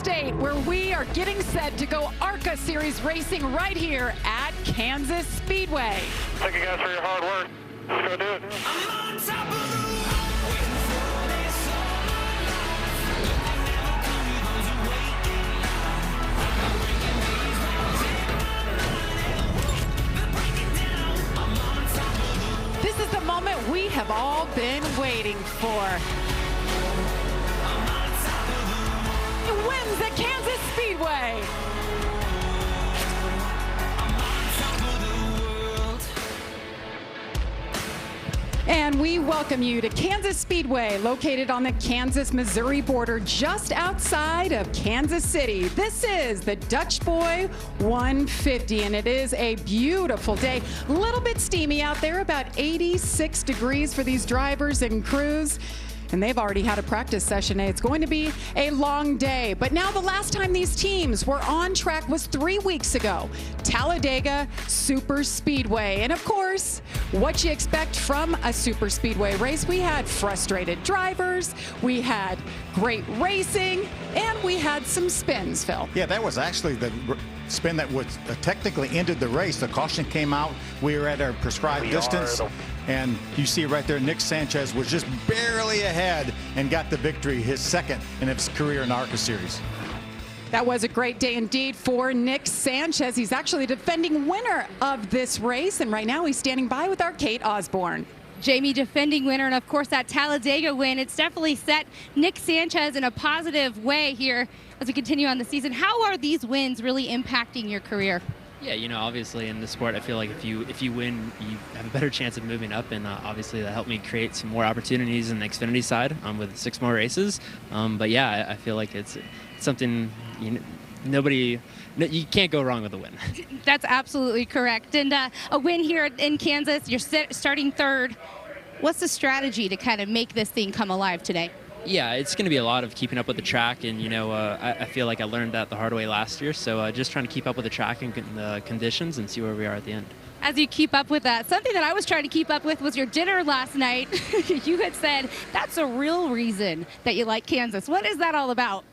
state where we are getting set to go ARCA Series racing right here at Kansas Speedway. Thank you guys for your hard work. Let's go do it. This is the moment we have all been waiting for. It wins at Kansas Speedway. And we welcome you to Kansas Speedway, located on the Kansas-Missouri border, just outside of Kansas City. This is the Dutch Boy 150, and it is a beautiful day. A little bit steamy out there, about 86 degrees for these drivers and crews. And they've already had a practice session. It's going to be a long day. But now the last time these teams were on track was 3 weeks ago. Talladega Super Speedway. And of course, what you expect from a Super Speedway race. We had frustrated drivers, we had great racing, and we had some spins, Phil. Yeah, that was actually the spin that was technically ended the race. The caution came out. We were at our prescribed distance. And you see right there, Nick Sanchez was just barely ahead and got the victory, his second in his career in the ARCA Series. That was a great day indeed for Nick Sanchez. He's actually the defending winner of this race, and right now he's standing by with our Kate Osborne. Jamie, defending winner, and of course that Talladega win. It's definitely set Nick Sanchez in a positive way here as we continue on the season. How are these wins really impacting your career? Yeah, you know, obviously in the sport, I feel like if you win, you have a better chance of moving up, and obviously that helped me create some more opportunities in the Xfinity side with 6 more races. But yeah, I feel like it's something you can't go wrong with a win. That's absolutely correct. And a win here in Kansas, you're starting third. What's the strategy to kind of make this thing come alive today? Yeah, it's going to be a lot of keeping up with the track, and I feel like I learned that the hard way last year, so just trying to keep up with the track and the conditions and see where we are at the end. As you keep up with that, something that I was trying to keep up with was your dinner last night. You had said that's a real reason that you like Kansas. What is that all about?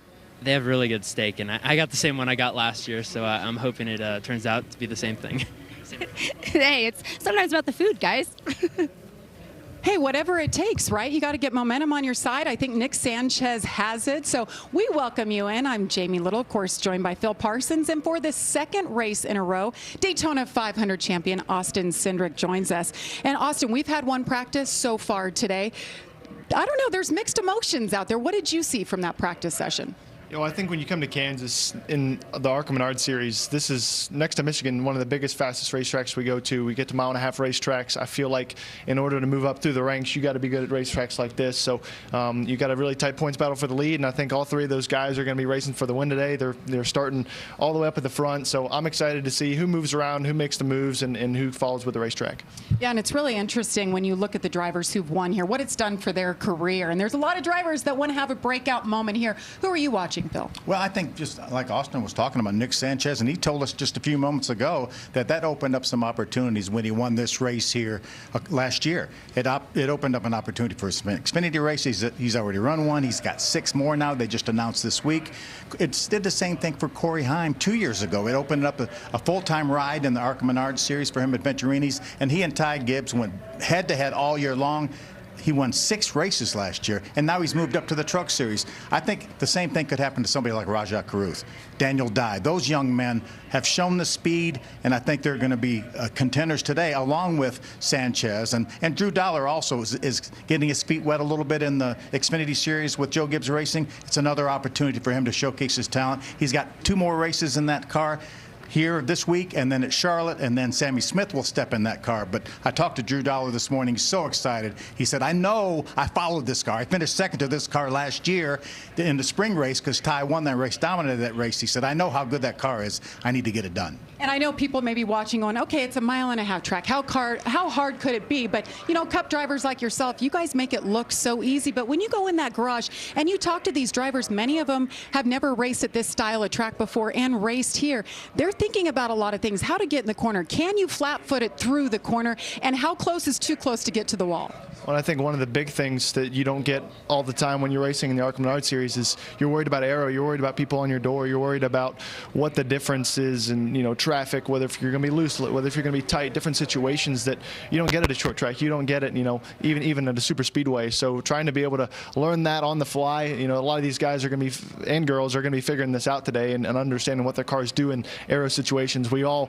They have really good steak, and I got the same one I got last year, so I'm hoping it turns out to be the same thing. Hey, it's sometimes about the food, guys. Hey, whatever it takes, right? You got to get momentum on your side. I think Nick Sanchez has it. So we welcome you in. I'm Jamie Little, of course, joined by Phil Parsons. And for the second race in a row, Daytona 500 champion Austin Cindric joins us. And Austin, we've had one practice so far today. I don't know, there's mixed emotions out there. What did you see from that practice session? You know, I think when you come to Kansas in the ARCA Menards series, this is, next to Michigan, one of the biggest, fastest racetracks we go to. We get to mile-and-a-half racetracks. I feel like in order to move up through the ranks, you got to be good at racetracks like this. So you got a really tight points battle for the lead, and I think all 3 of those guys are going to be racing for the win today. They're starting all the way up at the front. So I'm excited to see who moves around, who makes the moves, and who follows with the racetrack. Yeah, and it's really interesting when you look at the drivers who've won here, what it's done for their career. And there's a lot of drivers that want to have a breakout moment here. Who are you watching, Phil? Well, I think just like Austin was talking about Nick Sanchez, and he told us just a few moments ago that opened up some opportunities when he won this race here last year. It opened up an opportunity for his Xfinity race. He's already run one. He's got 6 more now. They just announced this week. It did the same thing for Corey Heim 2 years ago. It opened up a full-time ride in the ARCA Menards series for him at Venturini's, and he and Ty Gibbs went head-to-head all year long. He won 6 races last year, and now he's moved up to the Truck Series. I think the same thing could happen to somebody like Rajah Caruth, Daniel Dye. Those young men have shown the speed, and I think they're going to be contenders today, along with Sanchez. And Drew Dollar also is getting his feet wet a little bit in the Xfinity Series with Joe Gibbs Racing. It's another opportunity for him to showcase his talent. He's got 2 more races in that car here this week, and then at Charlotte, and then Sammy Smith will step in that car. But I talked to Drew Dollar this morning. He's so excited. He said, I know I followed this car. I finished second to this car last year in the spring race because Ty won that race, dominated that race. He said, I know how good that car is. I need to get it done. And I know people may be watching going, okay, it's a mile-and-a-half track. How hard could it be? But, you know, Cup drivers like yourself, you guys make it look so easy. But when you go in that garage and you talk to these drivers, many of them have never raced at this style of track before and raced here. They're thinking about a lot of things, how to get in the corner. Can you flat-foot it through the corner, and how close is too close to get to the wall? Well, I think one of the big things that you don't get all the time when you're racing in the ARCA Menards series is you're worried about aero, you're worried about people on your door, you're worried about what the difference is in, traffic, whether if you're going to be loose, whether if you're going to be tight, different situations that you don't get at a short track. You don't get it, even at a super speedway. So trying to be able to learn that on the fly, a lot of these guys are going to be, and girls are going to be figuring this out today and understanding what their cars do in aero situations. We all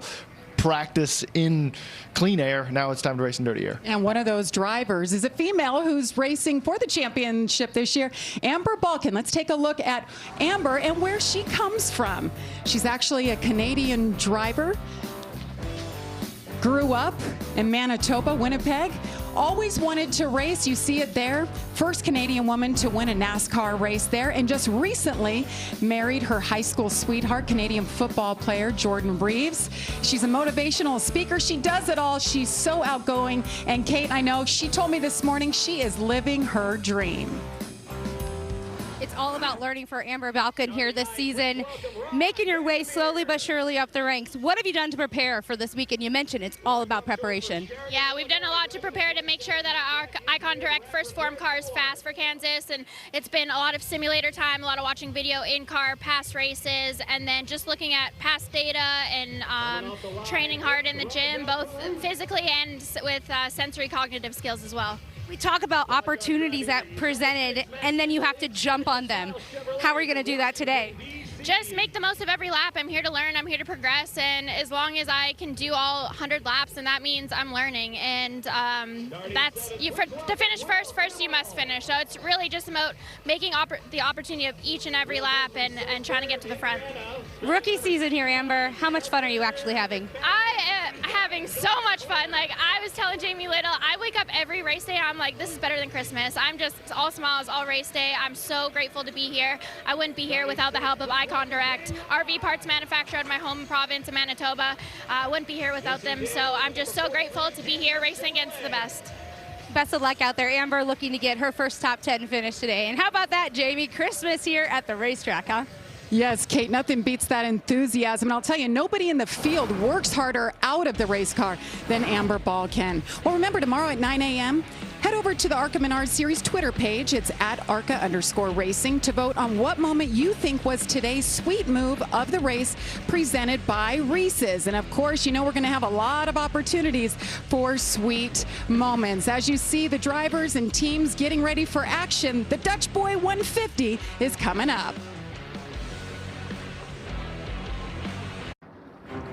practice in clean air. Now it's time to race in dirty air. And one of those drivers is a female who's racing for the championship this year, Amber Balkan. Let's take a look at Amber and where she comes from. She's actually a Canadian driver. Grew up in Manitoba, Winnipeg. Always wanted to race. You see it there. First Canadian woman to win a NASCAR race there, and just recently married her high school sweetheart, Canadian football player Jordan Reeves. She's a motivational speaker. She does it all. She's so outgoing. And Kate, I know, she told me this morning she is living her dream. It's all about learning for Amber Balkan here this season, making your way slowly but surely up the ranks. What have you done to prepare for this weekend? You mentioned it's all about preparation. Yeah, we've done a lot to prepare to make sure that our Icon Direct first form car is fast for Kansas, and it's been a lot of simulator time, a lot of watching video in-car past races, and then just looking at past data and training hard in the gym, both physically and with sensory cognitive skills as well. We talk about opportunities that presented, and then you have to jump on them. How are you going to do that today? Just make the most of every lap. I'm here to learn, I'm here to progress, and as long as I can do all 100 laps, then that means I'm learning. And that's to finish first you must finish. So it's really just about making the opportunity of each and every lap and trying to get to the front. Rookie season here, Amber. How much fun are you actually having? I am having so much fun. Like I was telling Jamie Little, I wake up every race day, I'm like, this is better than Christmas. I'm just all smiles all race day. I'm so grateful to be here. I wouldn't be here without the help of Icon Direct, RV parts manufacturer in my home province of Manitoba. I wouldn't be here without them, so I'm just so grateful to be here racing against the best. Best of luck out there. Amber looking to get her first top 10 finish today. And how about that, Jamie? Christmas here at the racetrack, huh? Yes, Kate, nothing beats that enthusiasm. And I'll tell you, nobody in the field works harder out of the race car than Amber Balkan. Well, remember, tomorrow at 9 a.m., head over to the ARCA Menards Series Twitter page. It's at ARCA_racing to vote on what moment you think was today's sweet move of the race presented by Reese's. And of course, we're going to have a lot of opportunities for sweet moments. As you see the drivers and teams getting ready for action, the Dutch Boy 150 is coming up.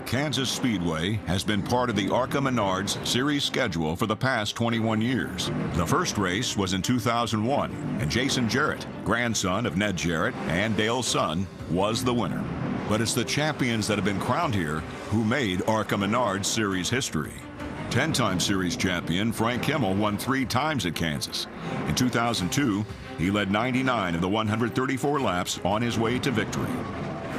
Kansas Speedway has been part of the ARCA Menards series schedule for the past 21 years. The first race was in 2001, and Jason Jarrett, grandson of Ned Jarrett and Dale's son, was the winner. But it's the champions that have been crowned here who made ARCA Menards series history. 10-time series champion Frank Kimmel won 3 times at Kansas. In 2002, he led 99 of the 134 laps on his way to victory.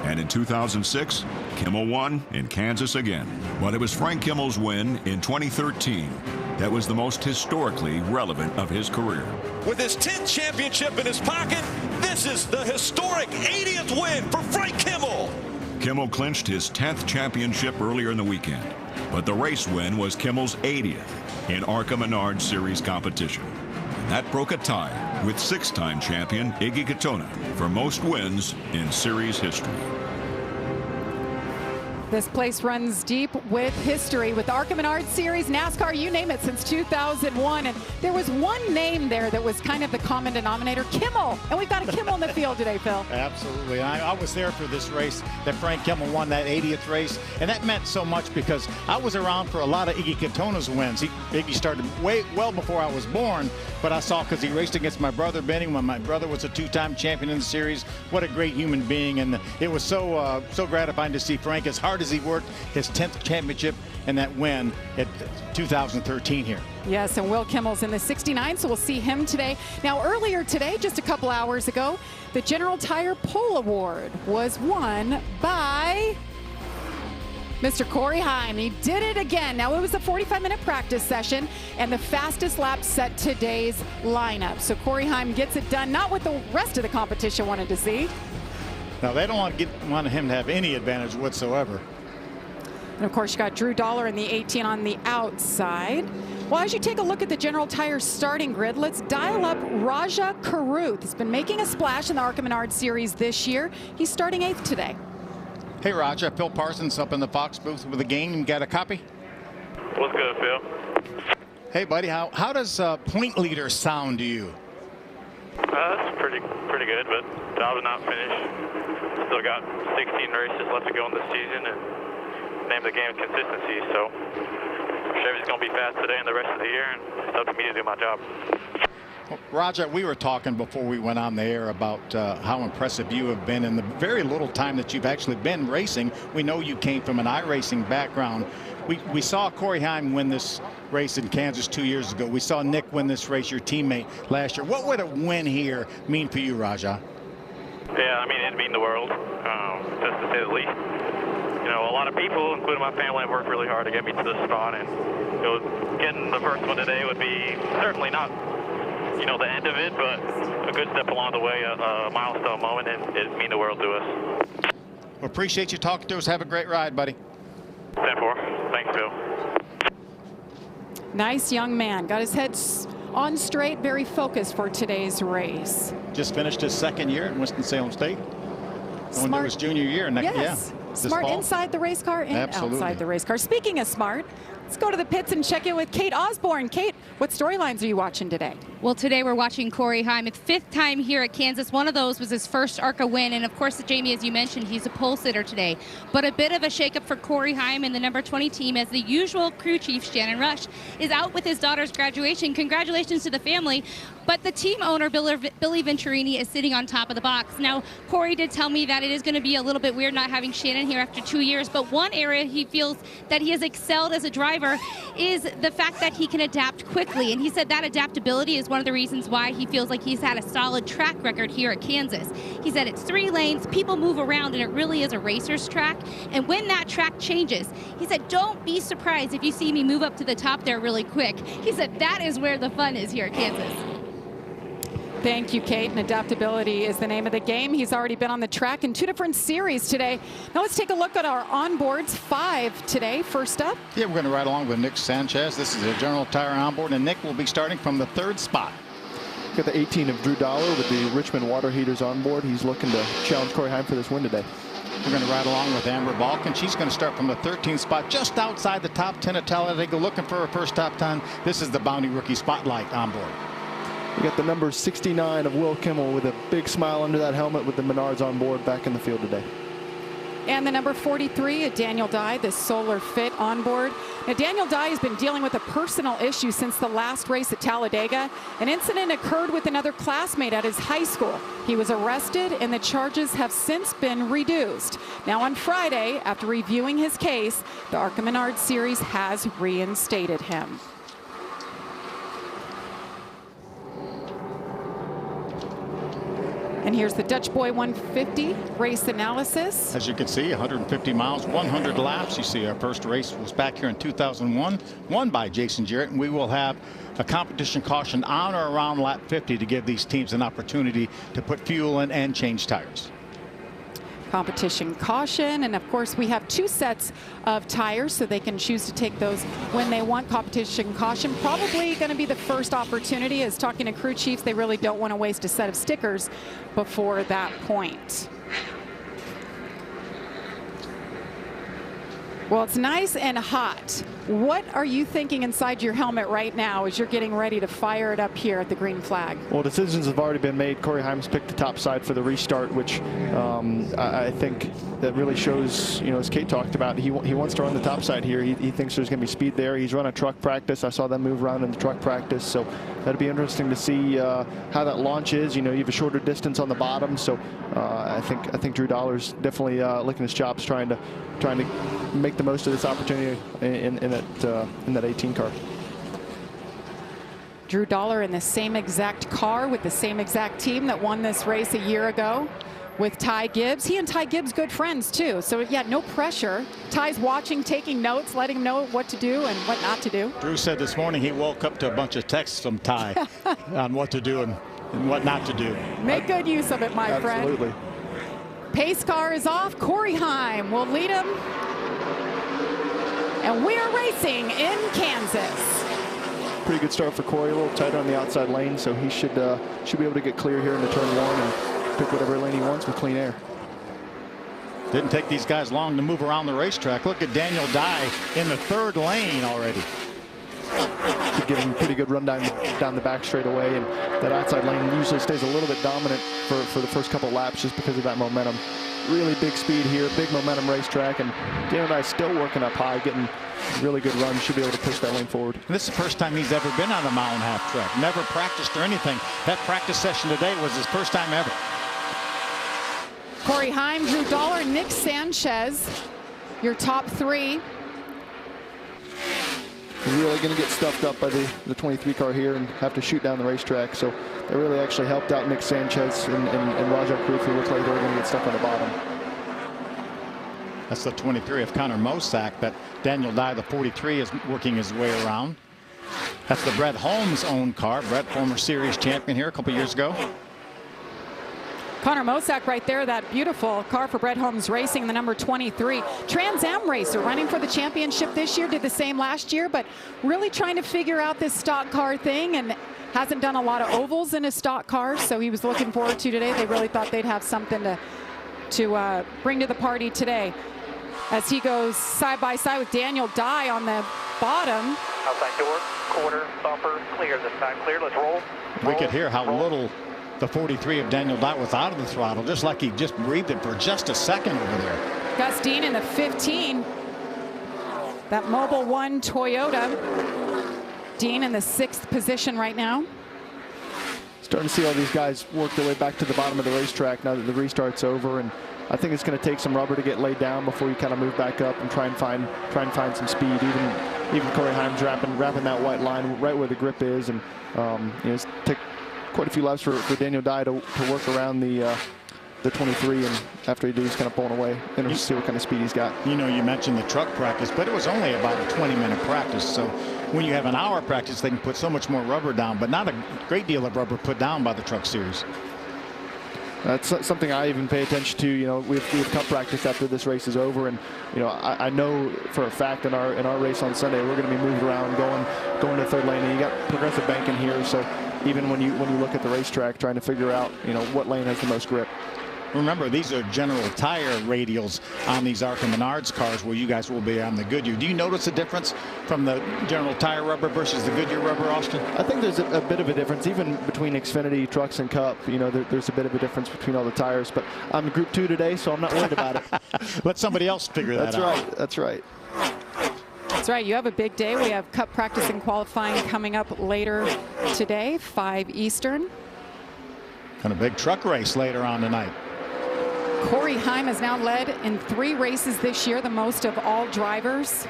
And in 2006, Kimmel won in Kansas again. But it was Frank Kimmel's win in 2013 that was the most historically relevant of his career. With his 10th championship in his pocket, this is the historic 80th win for Frank Kimmel. Kimmel clinched his 10th championship earlier in the weekend, but the race win was Kimmel's 80th in ARCA Menards Series competition. And that broke a tie with 6-time champion Iggy Katona for most wins in series history. This place runs deep with history with ARCA Menards Series, NASCAR, you name it, since 2001. And there was one name there that was kind of the common denominator, Kimmel. And we've got a Kimmel in the field today, Phil. Absolutely. I was there for this race that Frank Kimmel won, that 80th race. And that meant so much because I was around for a lot of Iggy Katona's wins. Iggy started well before I was born, but I saw because he raced against my brother Benny when my brother was a 2-time champion in the series. What a great human being. And it was so gratifying to see Frank, as hard as he worked, his 10th championship and that win at 2013 here. Yes, and Will Kimmel's in the 69, so we'll see him today. Now, earlier today, just a couple hours ago, the General Tire Pole Award was won by Mr. Corey Heim. He did it again. Now, it was a 45-minute practice session, and the fastest lap set today's lineup. So Corey Heim gets it done, not what the rest of the competition wanted to see. Now, they don't want him to have any advantage whatsoever. And of course, you got Drew Dollar in the 18 on the outside. Well, as you take a look at the General Tires starting grid, let's dial up Raja Karuth. He's been making a splash in the ARCA Menards series this year. He's starting 8th today. Hey, Raja, Phil Parsons up in the Fox booth with the game. You got a copy? What's good, Phil? Hey, buddy, how does point leader sound to you? That's pretty good, but job is not finished. Still got 16 races left to go in the season, and name of the game is consistency. So Chevy's going to be fast today and the rest of the year, and it's up to me to do my job. Well, Raja, we were talking before we went on the air about how impressive you have been in the very little time that you've actually been racing. We know you came from an iRacing background. We saw Corey Heim win this race in Kansas 2 years ago. We saw Nick win this race, your teammate, last year. What would a win here mean for you, Raja? Yeah, I mean, it'd mean the world, just to say the least. You know, a lot of people, including my family, have worked really hard to get me to this spot, and getting the first one today would be certainly not, you know, the end of it, but a good step along the way, a milestone moment, and it'd mean the world to us. Well, appreciate you talking to us. Have a great ride, buddy. 10-4. Thanks, Phil. Nice young man. Got his head on straight, very focused for today's race. Just finished his 2nd year at Winston-Salem State. Going to his junior year. And yes. Yeah, smart inside the race car and outside the race car. Speaking of smart, let's go to the pits and check in with Kate Osborne. Kate, what storylines are you watching today? Well, today we're watching Corey Heim. It's 5th time here at Kansas. One of those was his first ARCA win. And of course, Jamie, as you mentioned, he's a pole sitter today. But a bit of a shakeup for Corey Heim and the number 20 team, as the usual crew chief, Shannon Rush, is out with his daughter's graduation. Congratulations to the family. But the team owner, Billy Venturini, is sitting on top of the box. Now, Corey did tell me that it is going to be a little bit weird not having Shannon here after 2 years. But one area he feels that he has excelled as a driver is the fact that he can adapt quickly. And he said that adaptability is one of the reasons why he feels like he's had a solid track record here at Kansas. He said it's 3 lanes, people move around, and it really is a racer's track. And when that track changes, he said, don't be surprised if you see me move up to the top there really quick. He said that is where the fun is here at Kansas. Thank you, Kate. And adaptability is the name of the game. He's already been on the track in 2 different series today. Now let's take a look at our onboards. 5 today. First up. Yeah, we're going to ride along with Nick Sanchez. This is a General Tire onboard, and Nick will be starting from the 3rd spot. Got the 18 of Drew Dollar with the Richmond Water Heaters on board. He's looking to challenge Corey Heim for this win today. We're going to ride along with Amber Balkin. She's going to start from the 13th spot, just outside the top 10 at Talladega, looking for her first top 10. This is the Bounty Rookie Spotlight on board. We got the number 69 of Will Kimmel with a big smile under that helmet with the Menards on board back in the field today. And the number 43, Daniel Dye, the Solar Fit on board. Now, Daniel Dye has been dealing with a personal issue since the last race at Talladega. An incident occurred with another classmate at his high school. He was arrested, and the charges have since been reduced. Now, on Friday, after reviewing his case, the ARCA Menards Series has reinstated him. And here's the Dutch Boy 150 race analysis. As you can see, 150 miles, 100 laps. You see our first race was back here in 2001, won by Jason Jarrett. And we will have a competition caution on or around lap 50 to give these teams an opportunity to put fuel in and change tires. Competition caution, and of course we have 2 sets of tires, so they can choose to take those when they want. Competition caution probably going to be the first opportunity, as talking to crew chiefs, they really don't want to waste a set of stickers before that point. Well, it's nice and hot. What are you thinking inside your helmet right now as you're getting ready to fire it up here at the green flag? Well, decisions have already been made. Corey Heim's picked the top side for the restart, which I think that really shows, you know, as Kate talked about, he wants to run the top side here. He thinks there's going to be speed there. He's run a truck practice. I saw them move around in the truck practice, so that'd be interesting to see how that launch is. You know, you have a shorter distance on the bottom, so I think Drew Dollar's definitely licking his chops, trying to make the most of this opportunity in that 18 car. Drew Dollar in the same exact car with the same exact team that won this race a year ago with Ty Gibbs. He and Ty Gibbs good friends too, so yeah, no pressure. Ty's watching, taking notes, letting him know what to do and what not to do. Drew said this morning he woke up to a bunch of texts from Ty on what to do and what not to do. Make good use of it, my friend. Absolutely. Pace car is off. Corey Heim will lead him and we are racing in Kansas. Pretty good start for Corey, a little tighter on the outside lane, so he should be able to get clear here into turn 1 and pick whatever lane he wants with clean air. Didn't take these guys long to move around the racetrack. Look at Daniel Dye in the 3rd lane already. Could give him a pretty good run down the back straightaway, and that outside lane usually stays a little bit dominant for the first couple laps just because of that momentum. Really big speed here, big momentum racetrack, and Daniel Dye still working up high, getting really good runs. Should be able to push that lane forward. And this is the first time he's ever been on a 1.5 mile track. Never practiced or anything. That practice session today was his first time ever. Corey Heim, Drew Dollar, Nick Sanchez, your top 3. He's really going to get stuffed up by the 23 car here and have to shoot down the racetrack. So that really actually helped out Nick Sanchez and Rajah Cruz, who looked like they were going to get stuck on the bottom. That's the 23 of Connor Mosack, but Daniel Dye, the 43, is working his way around. That's the Brett Holmes owned car. Brett, former series champion here a couple years ago. Connor Mosack right there, that beautiful car for Brett Holmes Racing, the number 23. Trans Am racer running for the championship this year, did the same last year, but really trying to figure out this stock car thing and hasn't done a lot of ovals in his stock cars, so he was looking forward to today. They really thought they'd have something to bring to the party today. As he goes side by side with Daniel Dye on the bottom. Outside door, quarter, bumper, clear this time. Clear, let's roll. We could hear how little the 43 of Daniel Dye was out of the throttle, just like he just breathed it for just a second over there. Gus Dean in the 15. That Mobil 1 Toyota. Dean in the 6th position right now. Starting to see all these guys work their way back to the bottom of the racetrack now that the restart's over, and I think it's going to take some rubber to get laid down before you kind of move back up and try and find some speed. Even Corey Heim's wrapping that white line right where the grip is, and it's take quite a few laps for Daniel Dye to work around the 23, and after he does, he's kind of pulling away and see what kind of speed he's got. You know, you mentioned the truck practice, but it was only about a 20-minute practice. So when you have an hour practice, they can put so much more rubber down, but not a great deal of rubber put down by the truck series. That's something I even pay attention to. You know, we have cup practice after this race is over, and I know for a fact in our race on Sunday we're going to be moved around, going to 3rd lane, and you got progressive banking here. So even when you look at the racetrack, trying to figure out what lane has the most grip. Remember, these are General Tire radials on these ARCA Menards cars, where you guys will be on the Goodyear. Do you notice a difference from the General Tire rubber versus the Goodyear rubber, Austin? I think there's a bit of a difference, even between Xfinity trucks and Cup. There's a bit of a difference between all the tires. But I'm Group 2 today, so I'm not worried about it. Let somebody else figure that out. That's right. That's right. You have a big day. We have Cup practice and qualifying coming up later today, 5 Eastern. And a big truck race later on tonight. Corey Heim has now led in 3 races this year, the most of all drivers.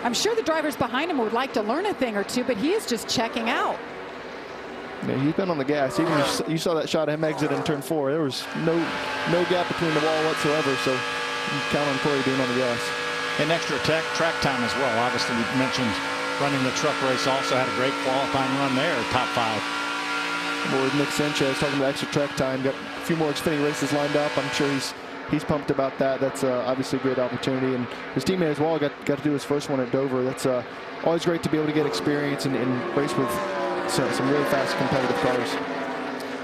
I'm sure the drivers behind him would like to learn a thing or two, but he is just checking out. Yeah, he's been on the gas. Even you saw that shot of him exit in turn 4. There was no gap between the wall whatsoever, so you count on Corey being on the gas. And extra track time as well. Obviously, we mentioned running the truck race, also had a great qualifying run there, top 5. Well, with Nick Sanchez talking about extra track time, got a few more Xfinity races lined up. I'm sure he's pumped about that. That's obviously a great opportunity, and his teammate as well got to do his first one at Dover. That's always great to be able to get experience and race with some really fast competitive cars.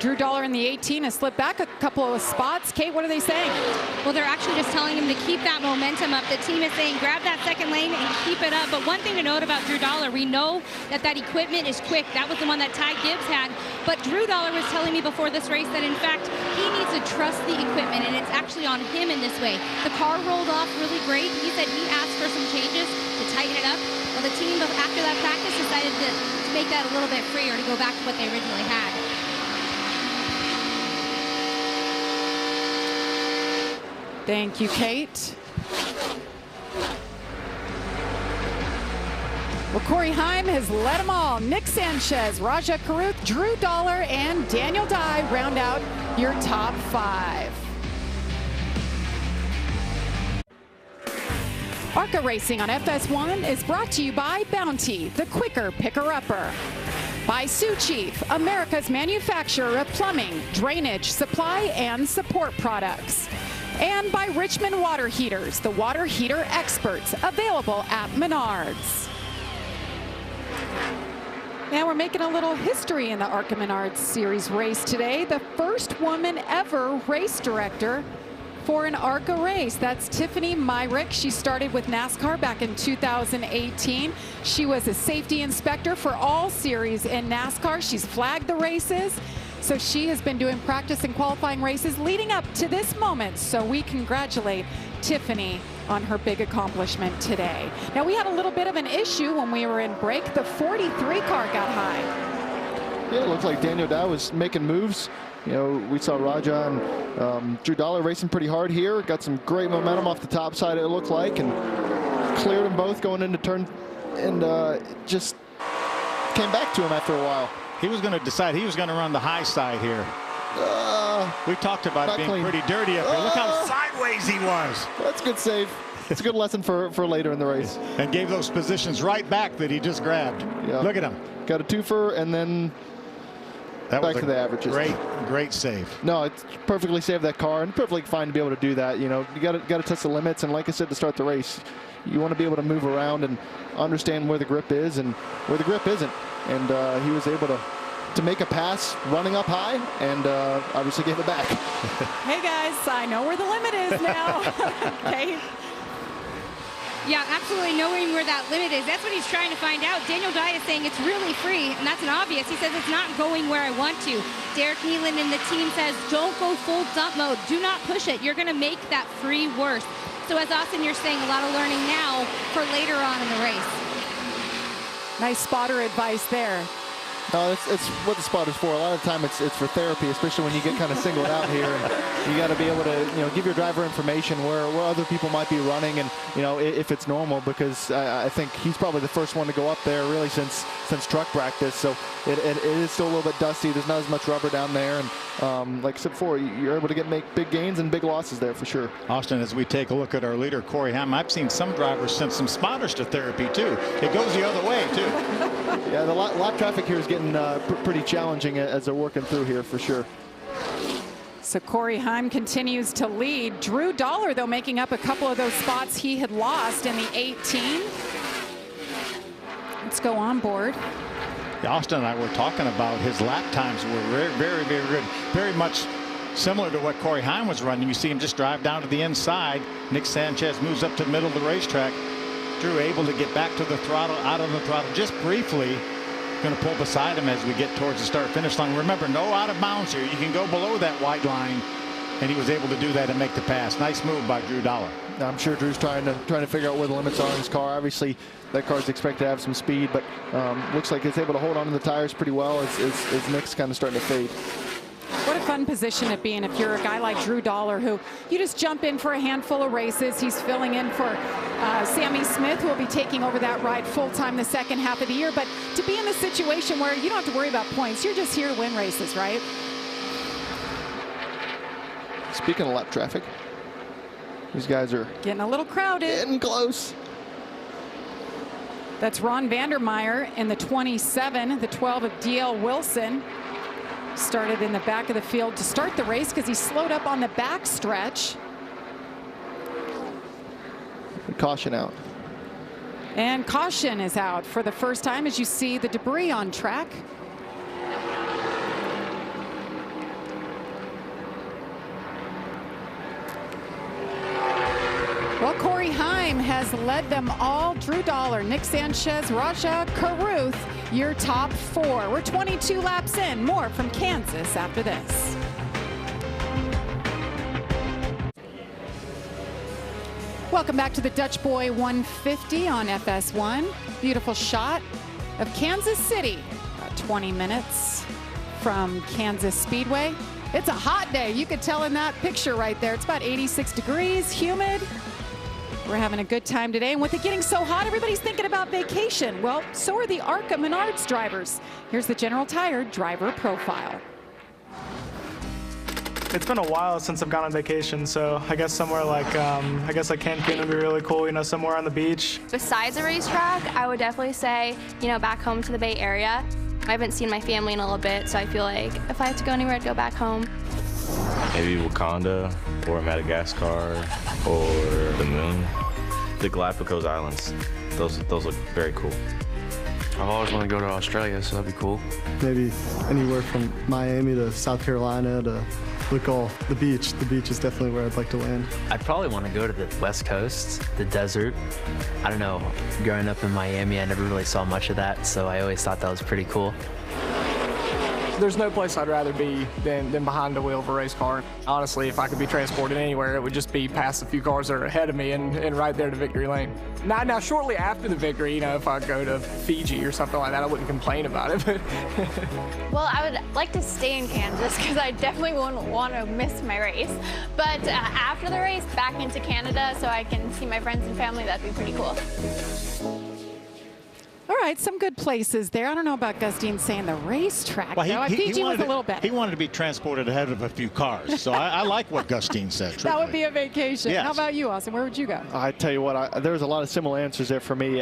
Drew Dollar in the 18 has slipped back a couple of spots. Kate, what are they saying? Well, they're actually just telling him to keep that momentum up. The team is saying grab that 2nd lane and keep it up. But one thing to note about Drew Dollar, we know that equipment is quick. That was the one that Ty Gibbs had. But Drew Dollar was telling me before this race that, in fact, he needs to trust the equipment, and it's actually on him in this way. The car rolled off really great. He said he asked for some changes to tighten it up. Well, the team, after that practice, decided to make that a little bit freer to go back to what they originally had. Thank you, Kate. Well, Corey Heim has led them all. Nick Sanchez, Rajah Caruth, Drew Dollar, and Daniel Dye round out your top 5. ARCA Racing on FS1 is brought to you by Bounty, the quicker picker-upper. By Sioux Chief, America's manufacturer of plumbing, drainage, supply, and support products. And by Richmond Water Heaters, the water heater experts, available at Menards. And we're making a little history in the ARCA Menards Series race today. The first woman ever race director for an ARCA race. That's Tiffany Myrick. She started with NASCAR back in 2018. She was a safety inspector for all series in NASCAR. She's flagged the races. So she has been doing practice and qualifying races leading up to this moment. So we congratulate Tiffany on her big accomplishment today. Now, we had a little bit of an issue when we were in break. The 43 car got high. Yeah, it looks like Daniel Dye was making moves. You know, we saw Raja and Drew Dollar racing pretty hard here. Got some great momentum off the top side, it looked like, and cleared them both going into turn, and just came back to him after a while. He was going to decide he was going to run the high side here. We talked about it being clean. Pretty dirty up here. Look how sideways he was. That's a good save. It's a good lesson for later in the race. And gave those positions right back that he just grabbed. Yeah. Look at him. Got a twofer and then that back was to the averages. Great save. No, it's perfectly saved that car, and perfectly fine to be able to do that. You know, you got to test the limits, and like I said, to start the race, you want to be able to move around and understand where the grip is and where the grip isn't. And he was able to make a pass running up high, and obviously gave it back. Hey guys, I know where the limit is now. Okay. Yeah, absolutely knowing where that limit is. That's what he's trying to find out. Daniel Dye is saying it's really free, and that's an obvious. He says it's not going where I want to. Derek Nealon and the team says, don't go full dump mode. Do not push it. You're going to make that free worse. So as Austin, you're saying a lot of learning now for later on in the race. Nice spotter advice there. No, it's what the spot is for. A lot of the time it's for therapy, especially when you get kind of singled out here. And you got to be able to give your driver information where other people might be running, and if it's normal, because I think he's probably the first one to go up there really since truck practice. So it is still a little bit dusty. There's not as much rubber down there, and like I said before, you're able to make big gains and big losses there for sure. Austin, as we take a look at our leader, Corey Hamm, I've seen some drivers send some spotters to therapy too. It goes the other way too. Yeah, the lot traffic here is getting pretty challenging as they're working through here for sure. So Corey Haim continues to lead. Drew Dollar, though, making up a couple of those spots he had lost in the 18. Let's go on board. Yeah, Austin and I were talking about his lap times were very, very, very good. Very much similar to what Corey Haim was running. You see him just drive down to the inside. Nick Sanchez moves up to the middle of the racetrack. Drew able to get back to the throttle, out of the throttle just briefly. Going to pull beside him as we get towards the start-finish line. Remember, no out of bounds here. You can go below that white line, and he was able to do that and make the pass. Nice move by Drew Dollar. I'm sure Drew's trying to figure out where the limits are in his car. Obviously, that car's expected to have some speed, but looks like it's able to hold on to the tires pretty well as Nick's kind of starting to fade. What a fun position to be in if you're a guy like Drew Dollar, who you just jump in for a handful of races. He's filling in for Sammy Smith, who will be taking over that ride full-time the second half of the year. But to be in the situation where you don't have to worry about points, you're just here to win races, right? Speaking of lap traffic, these guys are getting a little crowded. Getting close. That's Ron Vandermeyer in the 27, the 12 of D.L. Wilson. Started in the back of the field to start the race because he slowed up on the back stretch. Caution out. And caution is out for the first time as you see the debris on track. Well, Corey Haim has led them all. Drew Dollar, Nick Sanchez, Raja Caruth, your top four. We're 22 laps in. More from Kansas after this. Welcome back to the Dutch Boy 150 on FS1. Beautiful shot of Kansas City. About 20 minutes from Kansas Speedway. It's a hot day. You could tell in that picture right there. It's about 86 degrees, humid. We're having a good time today, and with it getting so hot, everybody's thinking about vacation. Well, so are the ARCA Menards drivers. Here's the General Tire driver profile. It's been a while since I've gone on vacation, so I guess somewhere like, Cancun would be really cool, somewhere on the beach. Besides a racetrack, I would definitely say, back home to the Bay Area. I haven't seen my family in a little bit, so I feel like if I have to go anywhere, I'd go back home. Maybe Wakanda or Madagascar or the moon. The Galapagos Islands. Those look very cool. I've always wanted to go to Australia, so that'd be cool. Maybe anywhere from Miami to South Carolina to the Gulf. The beach is definitely where I'd like to land. I'd probably want to go to the West Coast, the desert. I don't know, growing up in Miami, I never really saw much of that, so I always thought that was pretty cool. There's no place I'd rather be than behind the wheel of a race car. Honestly, if I could be transported anywhere, it would just be past a few cars that are ahead of me and right there to victory lane. Now, shortly after the victory, you know, if I go to Fiji or something like that, I wouldn't complain about it. Well, I would like to stay in Kansas because I definitely wouldn't want to miss my race. But after the race, back into Canada so I can see my friends and family, that'd be pretty cool. All right, some good places there. I don't know about Gustine saying the racetrack. Well, Fiji was a little better. He wanted to be transported ahead of a few cars, so I like what Gustine said. That would be a vacation. Yes. How about you, Austin? Where would you go? I tell you what, there was a lot of similar answers there for me.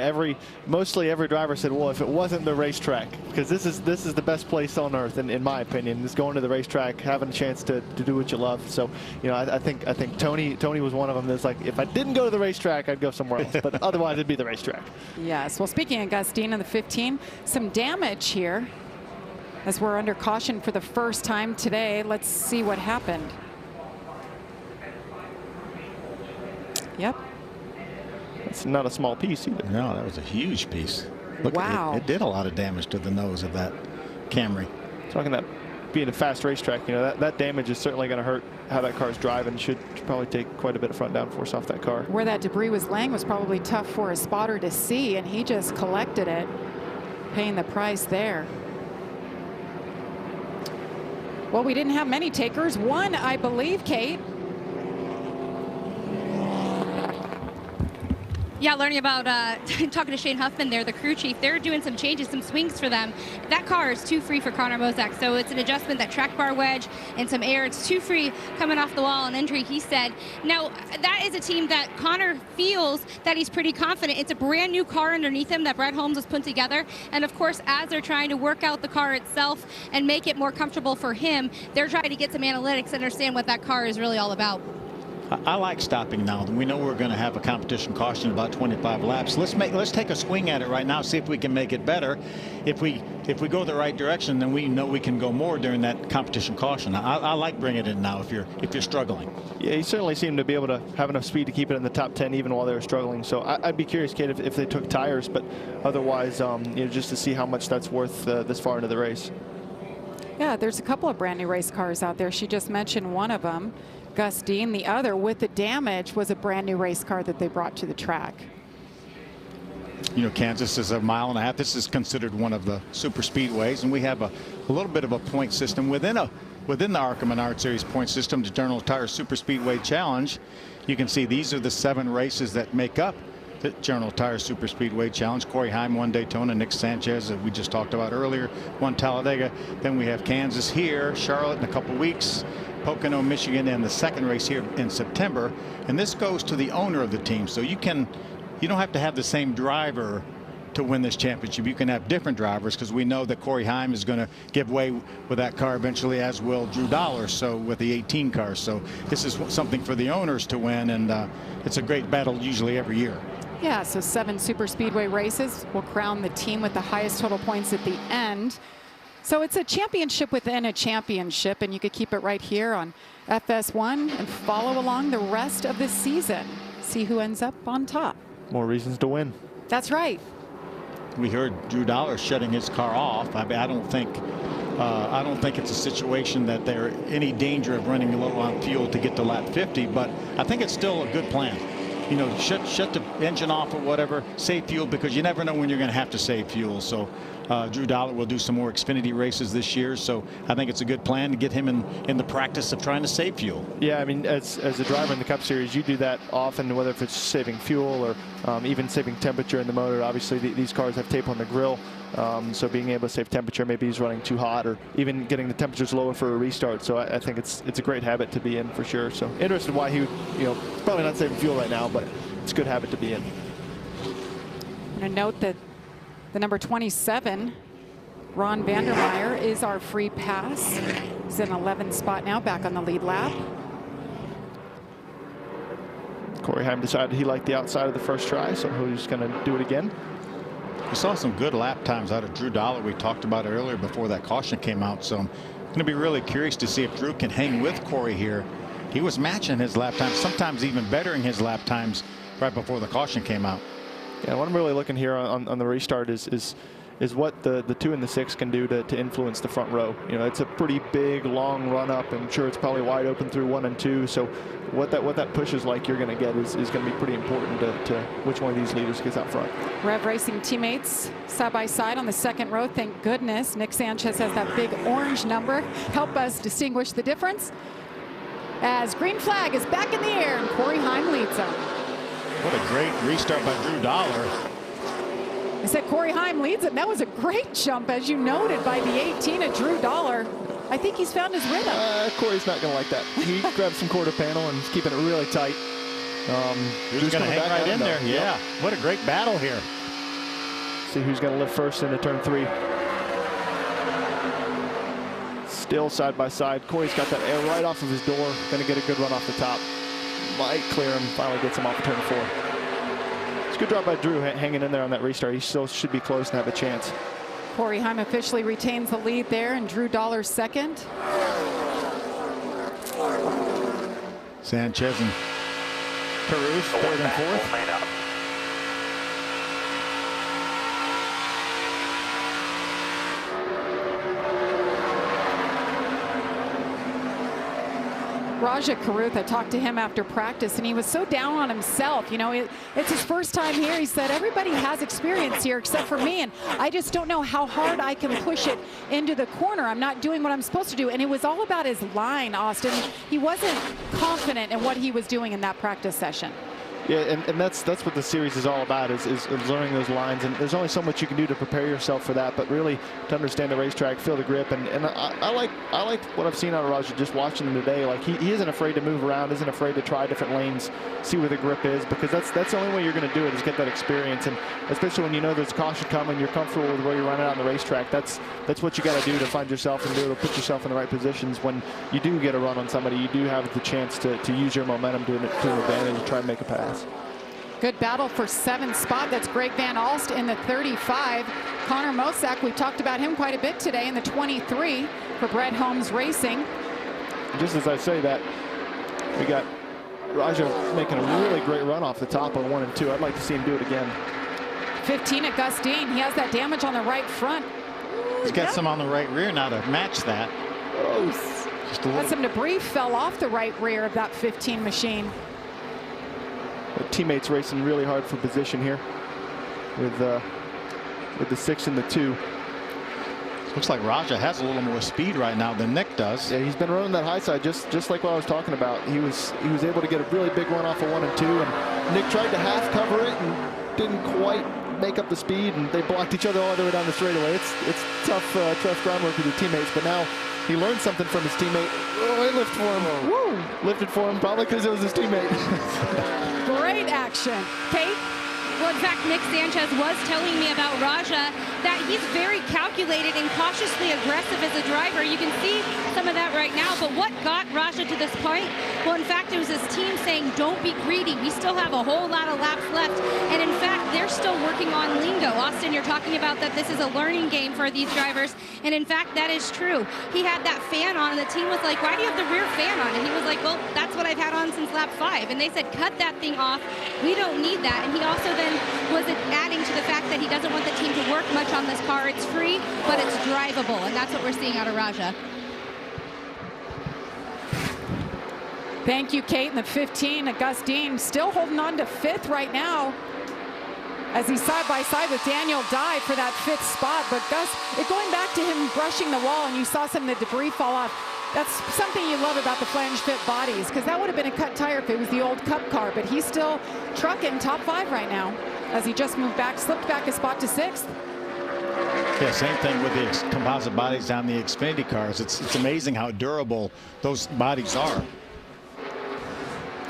Mostly every driver said, well, if it wasn't the racetrack, because this is the best place on earth, in my opinion, is going to the racetrack, having a chance to do what you love. So, you know, I think Tony was one of them that's like, if I didn't go to the racetrack, I'd go somewhere else. But otherwise, it'd be the racetrack. Yes. Well, speaking of Gustine in the 15, some damage here as we're under caution for the first time today. Let's see what happened. Yep. It's not a small piece either. No, that was a huge piece. Look, wow. It did a lot of damage to the nose of that Camry. Talking about being a fast racetrack, you know, that damage is certainly going to hurt how that car's driving. Should probably take quite a bit of front downforce off that car. Where that debris was laying was probably tough for a spotter to see, and he just collected it, paying the price there. Well, we didn't have many takers. One, I believe, Kate. Yeah, learning about talking to Shane Huffman there, the crew chief, they're doing some changes, some swings for them. That car is too free for Connor Mozak, so it's an adjustment, that track bar wedge and some air. It's too free coming off the wall, an entry, he said. Now, that is a team that Connor feels that he's pretty confident. It's a brand new car underneath him that Brett Holmes has put together. And of course, as they're trying to work out the car itself and make it more comfortable for him, they're trying to get some analytics and understand what that car is really all about. I like stopping now. We know we're going to have a competition caution about 25 laps. Let's take a swing at it right now, see if we can make it better. If we go the right direction, then we know we can go more during that competition caution. I like bringing it in now if you're struggling. Yeah, he certainly seemed to be able to have enough speed to keep it in the top 10 even while they were struggling. So I'd be curious, Kate, if they took tires, but otherwise, you know, just to see how much that's worth this far into the race. Yeah, there's a couple of brand new race cars out there. She just mentioned one of them. Gustine, the other with the damage, was a brand new race car that they brought to the track. You know, Kansas is a mile and a half. This is considered one of the super speedways, and we have a little bit of a point system within the ARCA Menards Series point system, the General Tire Super Speedway Challenge. You can see these are the 7 races that make up the General Tire Super Speedway Challenge. Corey Heim won Daytona, Nick Sanchez, that we just talked about earlier, won Talladega. Then we have Kansas here, Charlotte in a couple weeks, Pocono, Michigan, and the second race here in September. And this goes to the owner of the team. So you don't have to have the same driver to win this championship. You can have different drivers, because we know that Corey Heim is going to give way with that car eventually, as will Drew Dollar, so with the 18 cars. So this is something for the owners to win, and it's a great battle usually every year. Yeah, so 7 super speedway races will crown the team with the highest total points at the end. So it's a championship within a championship, and you could keep it right here on FS1 and follow along the rest of the season. See who ends up on top. More reasons to win. That's right. We heard Drew Dollar shutting his car off. I mean, I don't think it's a situation that they're any danger of running low on fuel to get to lap 50, but I think it's still a good plan. You know, shut the engine off or whatever, save fuel, because you never know when you're going to have to save fuel. So Drew Dollar will do some more Xfinity races this year, so I think it's a good plan to get him in the practice of trying to save fuel. Yeah, I mean, as a driver in the Cup Series, you do that often, whether if it's saving fuel or even saving temperature in the motor. Obviously, these cars have tape on the grill, so being able to save temperature, maybe he's running too hot, or even getting the temperatures lower for a restart. So I think it's a great habit to be in for sure. So interested why he would, you know, probably not saving fuel right now, but it's a good habit to be in. I'm going to note that the number 27 Ron Vandermeer is our free pass. He's in 11th spot now, back on the lead lap. Corey Heim decided he liked the outside of the first try, so he's going to do it again. We saw some good lap times out of Drew Dollar. We talked about it earlier before that caution came out. So I'm going to be really curious to see if Drew can hang with Corey here. He was matching his lap times, sometimes even bettering his lap times right before the caution came out. Yeah, what I'm really looking here on the restart is what the 2 and the 6 can do to influence the front row. You know, it's a pretty big, long run up. I'm sure it's probably wide open through 1 and 2. So what that push is like you're going to get is going to be pretty important to which one of these leaders gets out front. Rev Racing teammates side by side on the second row. Thank goodness Nick Sanchez has that big orange number. Help us distinguish the difference. As green flag is back in the air and Corey Heim leads them. What a great restart by Drew Dollar. I said Corey Heim leads it. That was a great jump, as you noted, by the 18 of Drew Dollar. I think he's found his rhythm. Corey's not going to like that. He grabbed some quarter panel and he's keeping it really tight. Who's going to hang right in there? Yeah. What a great battle here. See who's going to live first into turn 3. Still side by side. Corey's got that air right off of his door. Going to get a good run off the top. Might clear him. Finally gets him off of turn 4. It's a good job by Drew hanging in there on that restart. He still should be close and have a chance. Corey Heim officially retains the lead there, and Drew Dollar second. Sanchez and Caruth third and fourth. Raja Caruth, I talked to him after practice, and he was so down on himself. You know, it's his first time here. He said, everybody has experience here except for me, and I just don't know how hard I can push it into the corner. I'm not doing what I'm supposed to do. And it was all about his line, Austin. He wasn't confident in what he was doing in that practice session. Yeah, and that's what the series is all about, is learning those lines. And there's only so much you can do to prepare yourself for that, but really to understand the racetrack, feel the grip. And I like what I've seen out of Raja just watching him today. Like he isn't afraid to move around, isn't afraid to try different lanes, see where the grip is, because that's the only way you're going to do it, is get that experience. And especially when you know there's caution coming, you're comfortable with where you're running out on the racetrack. That's what you got to do to find yourself and be able to put yourself in the right positions. When you do get a run on somebody, you do have the chance to use your momentum to an advantage and try and make a pass. Good battle for 7th spot. That's Greg Van Alst in the 35. Connor Mosak, we talked about him quite a bit today in the 23 for Brett Holmes Racing. Just as I say that, we got Raja making a really great run off the top on 1 and 2. I'd like to see him do it again. 15 at Gus Dean. He has that damage on the right front. He's got some on the right rear now to match that. Some debris fell off the right rear of that 15 machine. The teammates racing really hard for position here with the 6 and the 2. Looks like Raja has a little more speed right now than Nick does. Yeah, he's been running that high side just like what I was talking about. He was able to get a really big run off of 1 and 2, and Nick tried to half cover it and didn't quite make up the speed, and they blocked each other all the way down the straightaway. It's tough groundwork with your teammates, but now he learned something from his teammate. Oh, he lifted for him. Woo! Lifted for him, probably because it was his teammate. Great action. Kate? Well, in fact, Nick Sanchez was telling me about Raja that he's very calculated and cautiously aggressive as a driver. You can see some of that right now, but what got Raja to this point? Well, in fact, it was his team saying, don't be greedy. We still have a whole lot of laps left. And in fact, they're still working on lingo. Austin, you're talking about that this is a learning game for these drivers. And in fact, that is true. He had that fan on, and the team was like, why do you have the rear fan on? And he was like, well, that's what I've had on since lap 5. And they said, cut that thing off. We don't need that. And he also then was adding to the fact that he doesn't want the team to work much on this car. It's free, but it's drivable, and that's what we're seeing out of Raja. Thank you, Kate. In the 15, Gus Dean still holding on to 5th right now, as he's side by side with Daniel Dye for that 5th spot. But Gus, going back to him brushing the wall, and you saw some of the debris fall off. That's something you love about the flange fit bodies, because that would have been a cut tire if it was the old Cup car. But he's still trucking top 5 right now, as he just moved back, slipped back a spot to 6th. Yeah, same thing with the composite bodies down the Xfinity cars. It's amazing how durable those bodies are.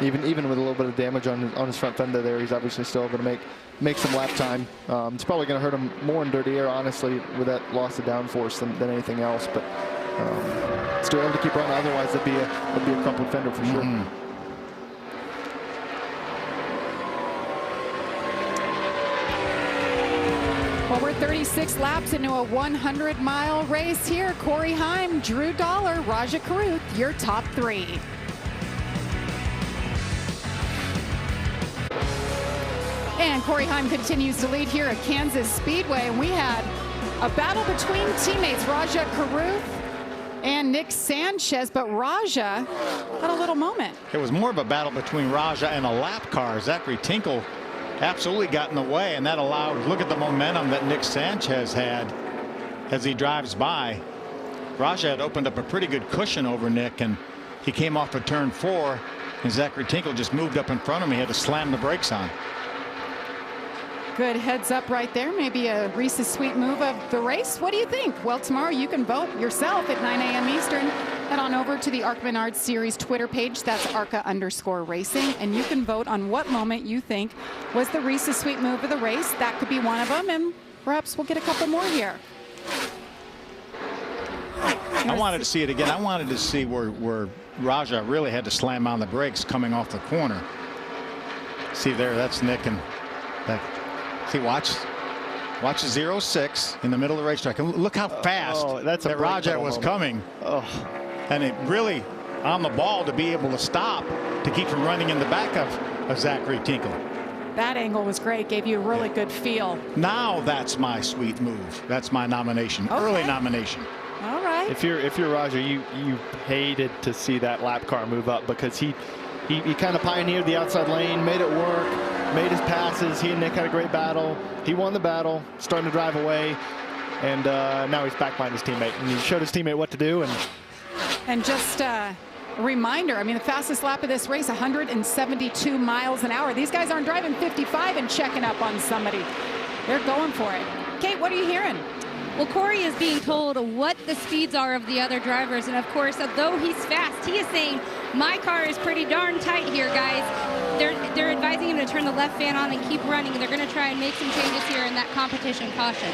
Even with a little bit of damage on his front fender there, he's obviously still able to make some lap time. It's probably going to hurt him more in dirty air, honestly, with that loss of downforce than anything else. But still able to keep running. Otherwise, it'd be a crumpled fender for sure. Well, we're 36 laps into a 100-mile race here. Corey Heim, Drew Dollar, Raja Karuth, your top three. And Corey Heim continues to lead here at Kansas Speedway. And we had a battle between teammates Raja Karuth and Nick Sanchez, but Raja had a little moment. It was more of a battle between Raja and a lap car. Zachary Tinkle absolutely got in the way, and that allowed, look at the momentum that Nick Sanchez had as he drives by. Raja had opened up a pretty good cushion over Nick, and he came off of turn 4, and Zachary Tinkle just moved up in front of him. He had to slam the brakes on. Good heads up right there. Maybe a Reese's Sweet move of the race. What do you think? Well, tomorrow you can vote yourself at 9 a.m. Eastern. Head on over to the ARCA Menards Series Twitter page. That's ARCA_racing. And you can vote on what moment you think was the Reese's Sweet move of the race. That could be one of them. And perhaps we'll get a couple more here. I wanted to see it again. I wanted to see where Raja really had to slam on the brakes coming off the corner. See there, that's Nick and that. See, watch 06 in the middle of the racetrack. And look how fast that Raja was coming. And it really on the ball to be able to stop to keep from running in the back of Zachary Tinkle. That angle was great. Gave you a really good feel. Now that's my sweet move. That's my nomination. Okay. Early nomination. All right. If you're Raja, you hated to see that lap car move up, because he kind of pioneered the outside lane, made it work, made his passes. He and Nick had a great battle. He won the battle, starting to drive away, and now he's back behind his teammate. And he showed his teammate what to do. And just a reminder, I mean, the fastest lap of this race, 172 miles an hour. These guys aren't driving 55 and checking up on somebody. They're going for it. Kate, what are you hearing? Well, Corey is being told what the speeds are of the other drivers, and of course, though he's fast, he is saying, my car is pretty darn tight here, guys. They're advising him to turn the left fan on and keep running. They're going to try and make some changes here in that competition caution.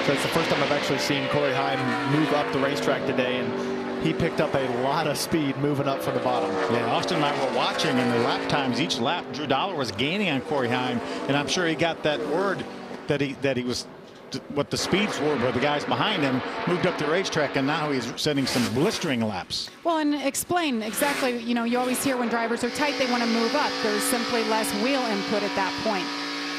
So it's the first time I've actually seen Corey Heim move up the racetrack today, and he picked up a lot of speed moving up from the bottom. Yeah, Austin and I were watching, and the lap times, each lap, Drew Dollar was gaining on Corey Heim, and I'm sure he got that word that he was what the speeds were, but the guys behind him moved up the racetrack, and now he's setting some blistering laps. Well, and explain exactly, you know, you always hear when drivers are tight, they want to move up. There's simply less wheel input at that point.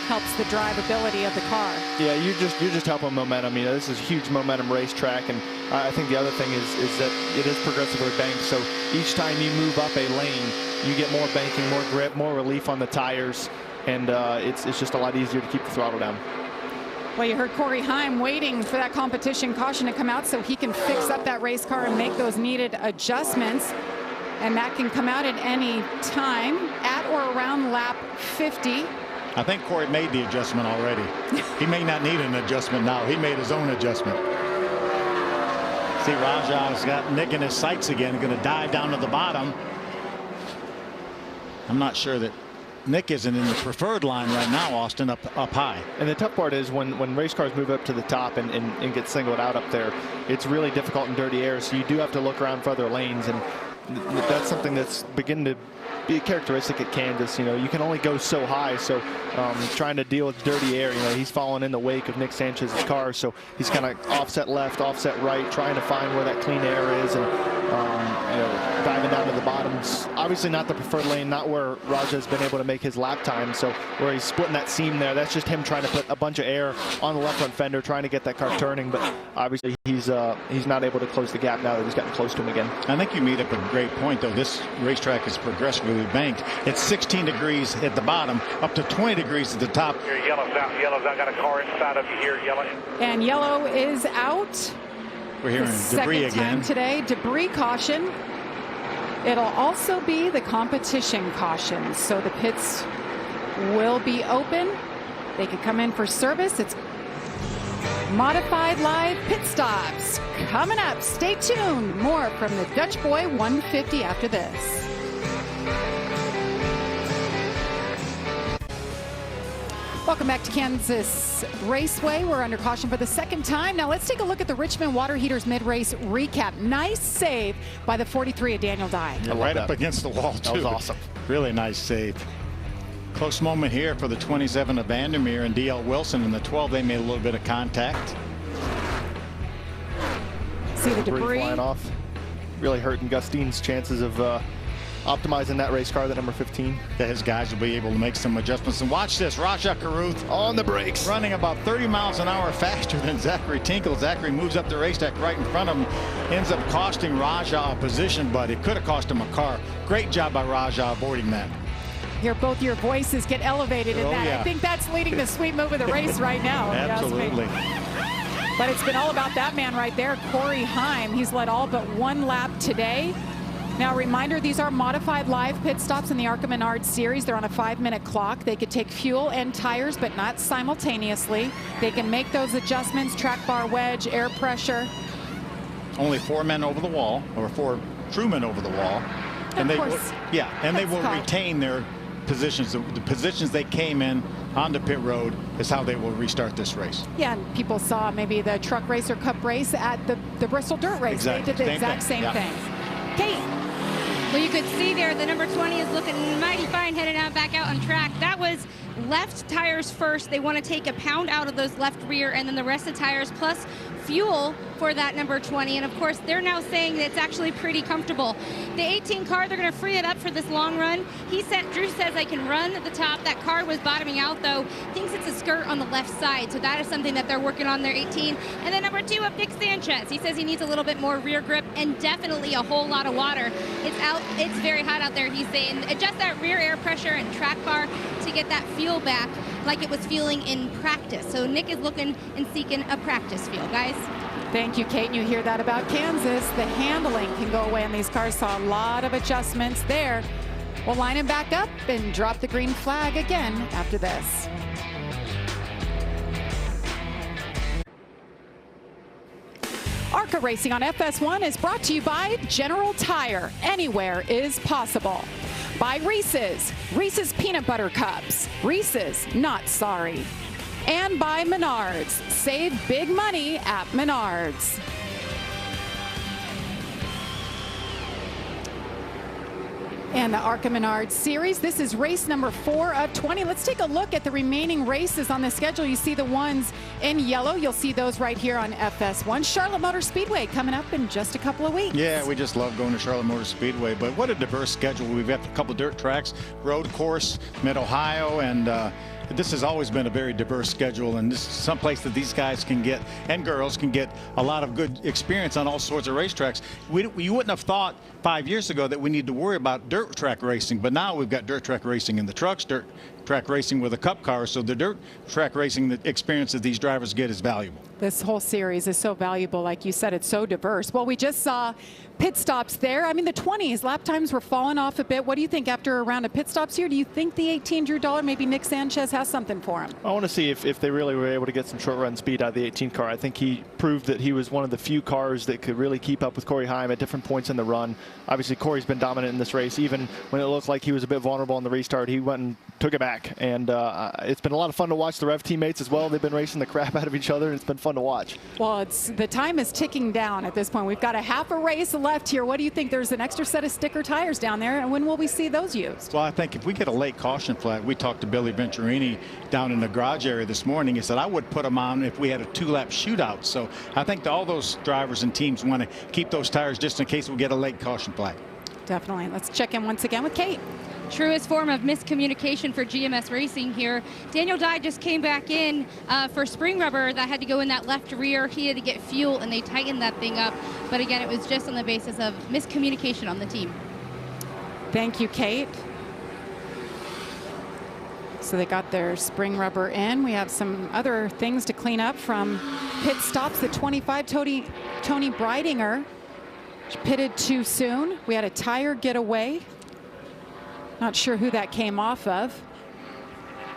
Helps the drivability of the car. Yeah, you're just helping momentum. You know, this is a huge momentum racetrack, and I think the other thing is that it is progressively banked. So each time you move up a lane, you get more banking, more grip, more relief on the tires, and it's just a lot easier to keep the throttle down. Well, you heard Corey Heim waiting for that competition caution to come out so he can fix up that race car and make those needed adjustments. And that can come out at any time at or around lap 50. I think Corey made the adjustment already. He may not need an adjustment now. He made his own adjustment. See, Raja's got Nick in his sights again. Going to dive down to the bottom. I'm not sure that Nick isn't in the preferred line right now, Austin, up high. And the tough part is when race cars move up to the top and get singled out up there, it's really difficult in dirty air, so you do have to look around for other lanes, and that's something that's beginning to be a characteristic at Kansas. You know, you can only go so high, so trying to deal with dirty air, you know, he's falling in the wake of Nick Sanchez's car, so he's kind of offset left, offset right, trying to find where that clean air is, and you know, diving down to the bottoms. Obviously not the preferred lane, not where Raja's been able to make his lap time, so where he's splitting that seam there, that's just him trying to put a bunch of air on the left front fender, trying to get that car turning, but obviously he's not able to close the gap now that he's gotten close to him again. I think you made up a great point, though. This racetrack is progressively banked. It's 16 degrees at the bottom, up to 20 degrees at the top. Here, yellow's out, got a car inside of you here, yellow. And yellow is out. We're hearing debris again. Second time today, debris caution. It'll also be the competition caution, so the pits will be open. They can come in for service. It's modified live pit stops coming up. Stay tuned. More from the Dutch Boy 150 after this. Welcome back to Kansas Raceway. We're under caution for the second time. Now let's take a look at the Richmond Water Heaters mid-race recap. Nice save by the 43 of Daniel Dye. Yeah, right up against the wall, too. That was awesome. Really nice save. Close moment here for the 27 of Vandermeer and D.L. Wilson. In the 12, they made a little bit of contact. See the debris flying off. Really hurting Gustine's chances of optimizing that race car, the number 15. That his guys will be able to make some adjustments. And watch this, Raja Caruth on the brakes, running about 30 miles an hour faster than Zachary Tinkle. Zachary moves up the racetrack right in front of him, ends up costing Raja a position, but it could have cost him a car. Great job by Raja avoiding that. Hear both your voices get elevated in that. Yeah. I think that's leading the sweet move of the race right now. Absolutely. But it's been all about that man right there, Corey Heim. He's led all but one lap today. Now, reminder, these are modified live pit stops in the ARCA Menards series. They're on a 5-minute clock. They could take fuel and tires, but not simultaneously. They can make those adjustments, track bar wedge, air pressure. Only 4 men over the wall, or 4 true men over the wall. And they will retain their positions. The positions they came in on the pit road is how they will restart this race. Yeah, and people saw maybe the truck race or cup race at the Bristol Dirt Race. Exactly. They did the exact same thing. Kate. Well, you could see there the number 20 is looking mighty fine headed out back out on track. That was left tires first. They want to take a pound out of those left rear, and then the rest of the tires plus fuel for that number 20. And of course, they're now saying that it's actually pretty comfortable. The 18 car, they're going to free it up for this long run. Drew says I can run at the top. That car was bottoming out though. Thinks it's a skirt on the left side. So that is something that they're working on, their 18. And then number 2 of Nick Sanchez. He says he needs a little bit more rear grip and definitely a whole lot of water. It's very hot out there. He's saying adjust that rear air pressure and track bar to get that feel back like it was feeling in practice. So Nick is looking and seeking a practice feel, guys. Thank you, Kate. And you hear that about Kansas. The handling can go away, and these cars saw a lot of adjustments there. We'll line him back up and drop the green flag again after this. ARCA Racing on FS1 is brought to you by General Tire. Anywhere is possible. By Reese's Peanut Butter Cups. Reese's, not sorry. And by Menards. Save big money at Menards. And the ARCA Menards series. This is race number 4 of 20. Let's take a look at the remaining races on the schedule. You see the ones in yellow. You'll see those right here on FS1. Charlotte Motor Speedway coming up in just a couple of weeks. Yeah, we just love going to Charlotte Motor Speedway. But what a diverse schedule. We've got a couple dirt tracks, road course, Mid-Ohio, and this has always been a very diverse schedule, and this is someplace that these guys can get, and girls can get, a lot of good experience on all sorts of racetracks. You wouldn't have thought 5 years ago that we need to worry about dirt track racing, but now we've got dirt track racing in the trucks, dirt track racing with a cup car, so the dirt track racing the experience that these drivers get is valuable. This whole series is so valuable. Like you said, it's so diverse. Well, we just saw pit stops there. I mean, the 20s, lap times were falling off a bit. What do you think after a round of pit stops here? Do you think the 18 Drew Dollar, maybe Nick Sanchez has something for him? I want to see if they really were able to get some short run speed out of the 18 car. I think he proved that he was one of the few cars that could really keep up with Corey Heim at different points in the run. Obviously, Corey's been dominant in this race. Even when it looked like he was a bit vulnerable in the restart, he went and took it back. And it's been a lot of fun to watch the Rev teammates as well. They've been racing the crap out of each other, and it's been fun to watch. Well, the time is ticking down at this point. We've got a half a race left here. What do you think? There's an extra set of sticker tires down there, and when will we see those used? Well, I think if we get a late caution flag, we talked to Billy Venturini down in the garage area this morning. He said I would put them on if we had a 2-lap shootout. So I think all those drivers and teams want to keep those tires just in case we get a late caution flag. Definitely. Let's check in once again with Kate. Truest form of miscommunication for GMS Racing here. Daniel Dye just came back in for spring rubber that had to go in that left rear. He had to get fuel, and they tightened that thing up. But again, it was just on the basis of miscommunication on the team. Thank you, Kate. So they got their spring rubber in. We have some other things to clean up from pit stops. The 25, Tony Breidinger pitted too soon. We had a tire get away. Not sure who that came off of.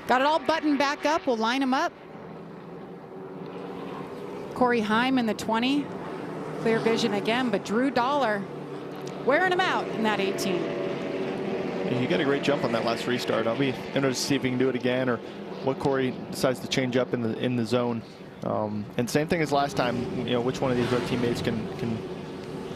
Got it all buttoned back up. We'll line them up. Corey Heim in the 20. Clear vision again, but Drew Dollar wearing him out in that 18. He got a great jump on that last restart. I'll be interested to see if he can do it again or what Corey decides to change up in the zone. And same thing as last time, you know, which one of these other teammates can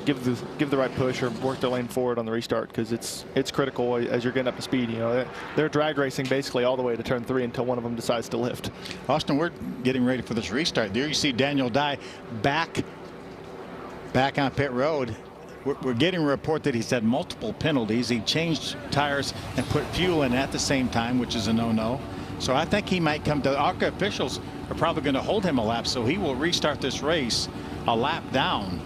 give the right push or work their lane forward on the restart, because it's critical as you're getting up to speed. You know, they're drag racing basically all the way to turn 3 until one of them decides to lift. Austin, we're getting ready for this restart. There you see Daniel Dye back on pit road. We're getting a report that he's had multiple penalties. He changed tires and put fuel in at the same time, which is a no-no. So I think he might come to. ARCA officials are probably going to hold him a lap, so he will restart this race a lap down.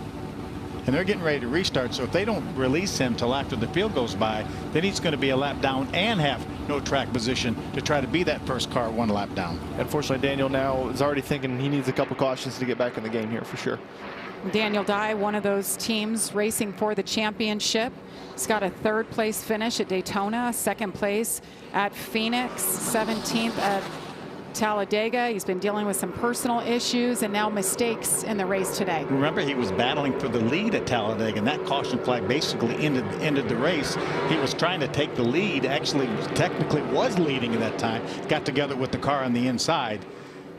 And they're getting ready to restart, so if they don't release him till after the field goes by, then he's going to be a lap down and have no track position to try to be that first car 1 lap down. Unfortunately, Daniel now is already thinking he needs a couple cautions to get back in the game here for sure. Daniel Dye, one of those teams racing for the championship. He's got a 3rd place finish at Daytona, 2nd place at Phoenix, 17th at Talladega. He's been dealing with some personal issues and now mistakes in the race today. Remember, he was battling for the lead at Talladega, and that caution flag basically ended the race. He was trying to take the lead, actually technically was leading at that time, got together with the car on the inside.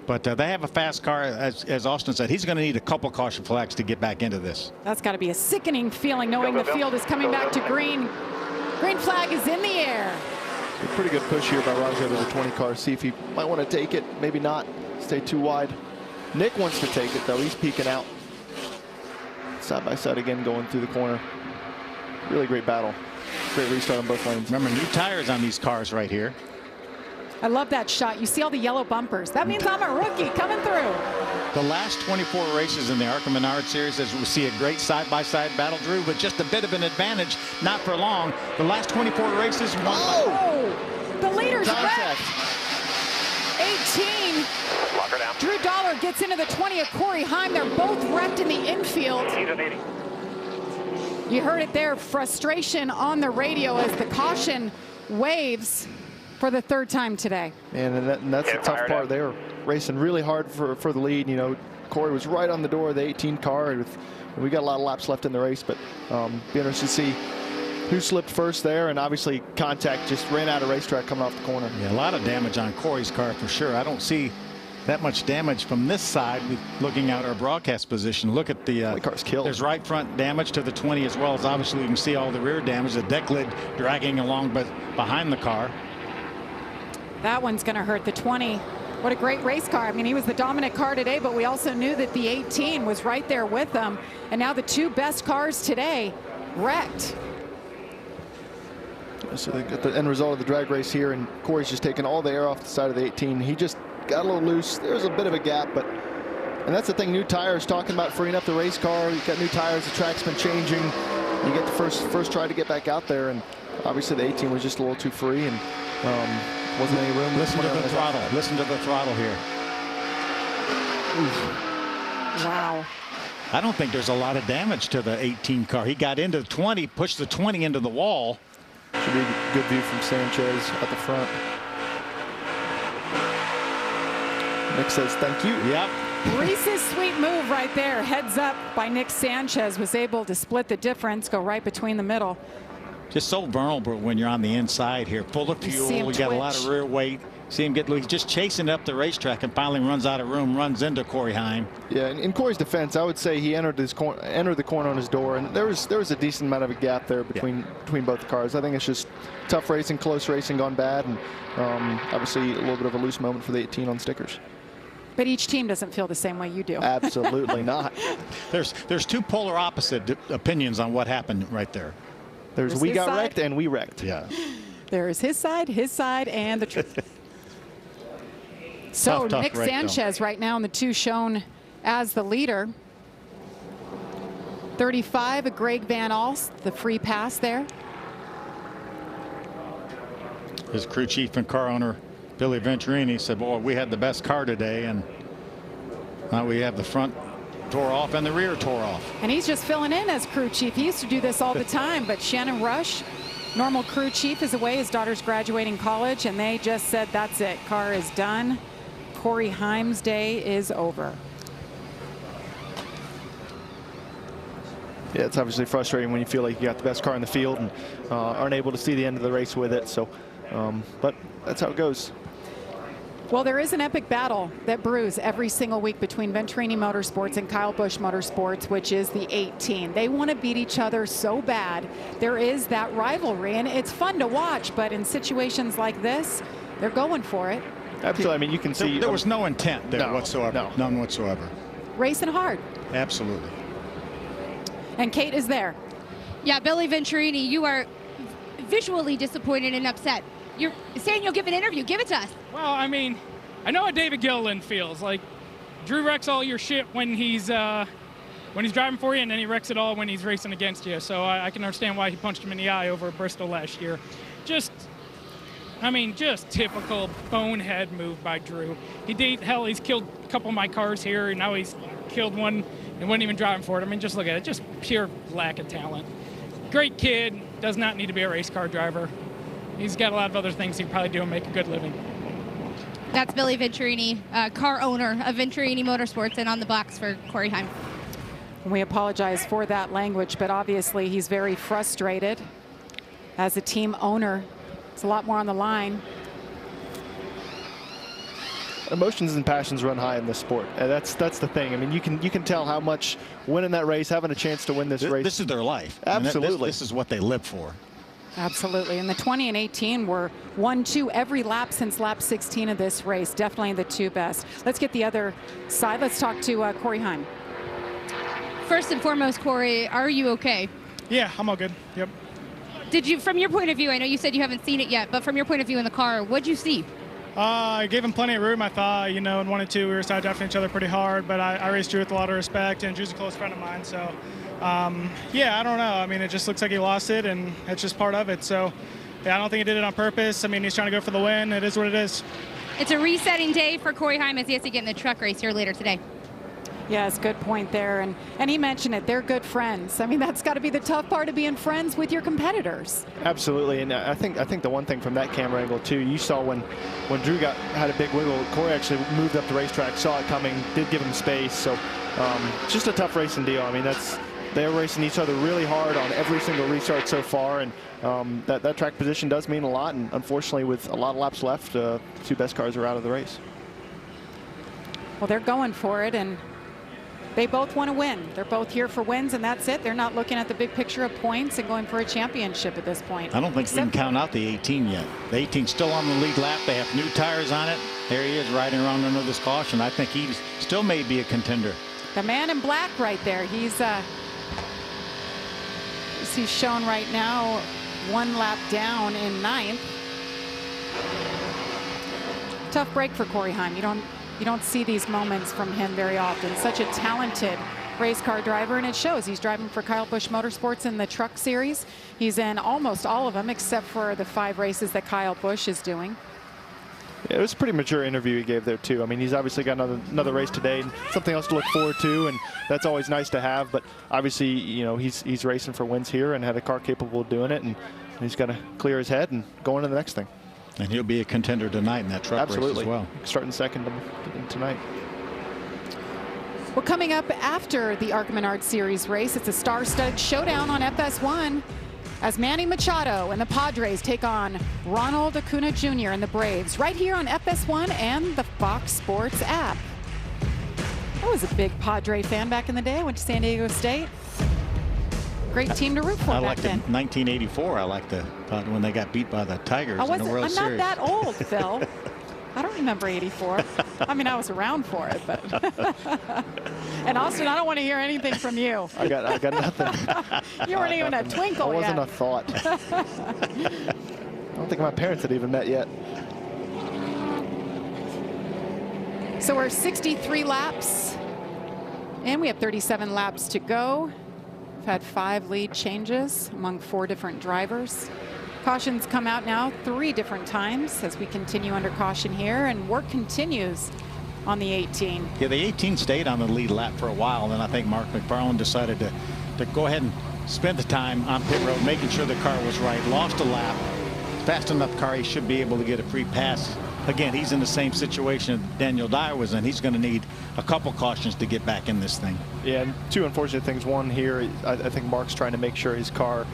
But they have a fast car, as Austin said. He's going to need a couple caution flags to get back into this. That's got to be a sickening feeling, knowing the field is coming back to green. Green flag is in the air. A pretty good push here by Roger to the 20 car. See if he might want to take it, maybe not. Stay too wide. Nick wants to take it though. He's peeking out. Side by side again, going through the corner. Really great battle. Great restart on both lanes. Remember, new tires on these cars right here. I love that shot. You see all the yellow bumpers. That means I'm a rookie coming through. The last 24 races in the ARCA Menards series, as we see a great side-by-side battle, Drew, with just a bit of an advantage, not for long. The last 24 races, won. Oh! The leader's wrecked. 18. Lock her down. Drew Dollar gets into the 20 of Corey Heim. They're both wrecked in the infield. You heard it there. Frustration on the radio as the caution waves for the 3rd time today. And that's the tough part. They were racing really hard for the lead. You know, Corey was right on the door of the 18 car. We got a lot of laps left in the race, but be interested to see who slipped first there. And obviously contact just ran out of racetrack coming off the corner. Yeah, a lot of damage on Corey's car for sure. I don't see that much damage from this side. Looking at our broadcast position, look at the car's killed. There's right front damage to the 20, as well as obviously you can see all the rear damage, the deck lid dragging along but behind the car. That one's going to hurt the 20. What a great race car. I mean, he was the dominant car today, but we also knew that the 18 was right there with them. And now the 2 best cars today wrecked. So they got the end result of the drag race here, and Corey's just taking all the air off the side of the 18. He just got a little loose. There's a bit of a gap, and that's the thing. New tires, talking about freeing up the race car. You've got new tires. The track's been changing. You get the first try to get back out there, and obviously the 18 was just a little too free, and wasn't any room. Listen to the throttle. Listen to the throttle here. Oof. Wow. I don't think there's a lot of damage to the 18 car. He got into the 20, pushed the 20 into the wall. Should be a good view from Sanchez at the front. Nick says thank you. Yep. Reese's sweet move right there. Heads up by Nick Sanchez. Was able to split the difference, go right between the middle. Just so vulnerable when you're on the inside here, full of fuel. We got a lot of rear weight. See him get, he's just chasing up the racetrack and finally runs out of room, runs into Corey Heim. Yeah, in Corey's defense, I would say he entered the corner on his door, and there was a decent amount of a gap there between both cars. I think it's just tough racing, close racing gone bad, and obviously a little bit of a loose moment for the 18 on stickers. But each team doesn't feel the same way you do. Absolutely not. There's 2 polar opposite opinions on what happened right there. There's we got wrecked and we wrecked. Yeah. There's his side, and the truth. So tough Nick wreck, Sanchez right now in the 2 shown as the leader. 35, a Greg Van Alst, the free pass there. His crew chief and car owner, Billy Venturini, said, boy, we had the best car today, and now we have the front tore off and the rear tore off. And he's just filling in as crew chief. He used to do this all the time, but Shannon Rush, normal crew chief, is away. His daughter's graduating college, and they just said, that's it. Car is done. Corey Heim's day is over. Yeah, it's obviously frustrating when you feel like you got the best car in the field and aren't able to see the end of the race with it. So, but that's how it goes. Well, there is an epic battle that brews every single week between Venturini Motorsports and Kyle Busch Motorsports, which is the 18. They want to beat each other so bad. There is that rivalry, and it's fun to watch, but in situations like this, they're going for it. Absolutely. I mean, you can see there was no intent there whatsoever. No. None whatsoever. Racing hard. Absolutely. And Kate is there. Yeah, Billy Venturini, you are visually disappointed and upset. You're saying you'll give an interview. Give it to us. Well, I mean, I know how David Gilliland feels. Like, Drew wrecks all your shit when he's driving for you, and then he wrecks it all when he's racing against you. So I can understand why he punched him in the eye over at Bristol last year. Just typical bonehead move by Drew. He's killed a couple of my cars here, and now he's killed one and wasn't even driving for it. I mean, just look at it. Just pure lack of talent. Great kid, does not need to be a race car driver. He's got a lot of other things he can probably do and make a good living. That's Billy Venturini, car owner of Venturini Motorsports, and on the box for Corey Heim. We apologize for that language, but obviously he's very frustrated. As a team owner, it's a lot more on the line. Emotions and passions run high in this sport. That's the thing. I mean, you can tell how much winning that race, having a chance to win this race. This is their life. Absolutely. This is what they live for. Absolutely. And the 20 and 18 were 1-2 every lap since lap 16 of this race. Definitely the two best. Let's get the other side. Let's talk to Corey Heim. First and foremost, Corey, are you okay? Yeah, I'm all good. Yep. Did you, from your point of view, I know you said you haven't seen it yet, but from your point of view in the car, what'd you see? I gave him plenty of room, I thought. You know, in 1 and 2, we were side drafting each other pretty hard, but I raced Drew with a lot of respect, and Drew's a close friend of mine, so yeah, I don't know. I mean, it just looks like he lost it, and it's just part of it. So, yeah, I don't think he did it on purpose. I mean, he's trying to go for the win. It is what it is. It's a resetting day for Corey Heim as he has to get in the truck race here later today. Yes, good point there. And he mentioned it. They're good friends. I mean, that's got to be the tough part of being friends with your competitors. Absolutely, and I think the one thing from that camera angle too, you saw when Drew had a big wiggle, Corey actually moved up the racetrack, saw it coming, did give him space. So just a tough racing deal. I mean, they're racing each other really hard on every single restart so far, and that track position does mean a lot. And unfortunately, with a lot of laps left, two best cars are out of the race. Well, they're going for it, and they both want to win. They're both here for wins, and that's it. They're not looking at the big picture of points and going for a championship at this point. I don't think we can count out the 18 yet. The 18's still on the lead lap. They have new tires on it. There he is riding around under this caution. I think he still may be a contender. The man in black right there. He's shown right now 1 lap down in 9th. Tough break for Corey Heim. You don't see these moments from him very often. Such a talented race car driver, and it shows. He's driving for Kyle Busch Motorsports in the truck series. He's in almost all of them except for the 5 races that Kyle Busch is doing. Yeah, it was a pretty mature interview he gave there too. I mean, he's obviously got another race today, and something else to look forward to, and that's always nice to have. But obviously, you know, he's racing for wins here and had a car capable of doing it, and he's got to clear his head and go on to the next thing. And he'll be a contender tonight in that truck race as well. Starting second tonight. Well, coming up after the ARCA Menards Series race, it's a star-studded showdown on FS1 as Manny Machado and the Padres take on Ronald Acuna Jr. and the Braves right here on FS1 and the Fox Sports app. I was a big Padre fan back in the day. I went to San Diego State. Great team to root for back then. 1984. I liked when they got beat by the Tigers in the World Series. I'm not that old, Phil. I don't remember 84. I mean, I was around for it, but. And Austin, I don't want to hear anything from you. I got nothing. You weren't even a twinkle yet. yet. Wasn't a thought. I don't think my parents had even met yet. So we're 63 laps, and we have 37 laps to go. We've had 5 lead changes among 4 different drivers. Cautions come out now 3 different times as we continue under caution here, and work continues on the 18. Yeah, the 18 stayed on the lead lap for a while, and then I think Mark McFarland decided to go ahead and spend the time on pit road, making sure the car was right. Lost a lap. Fast enough car, he should be able to get a free pass again, he's in the same situation Daniel Dye was in. He's going to need a couple cautions to get back in this thing. Yeah, and two unfortunate things. One here, I think Mark's trying to make sure his car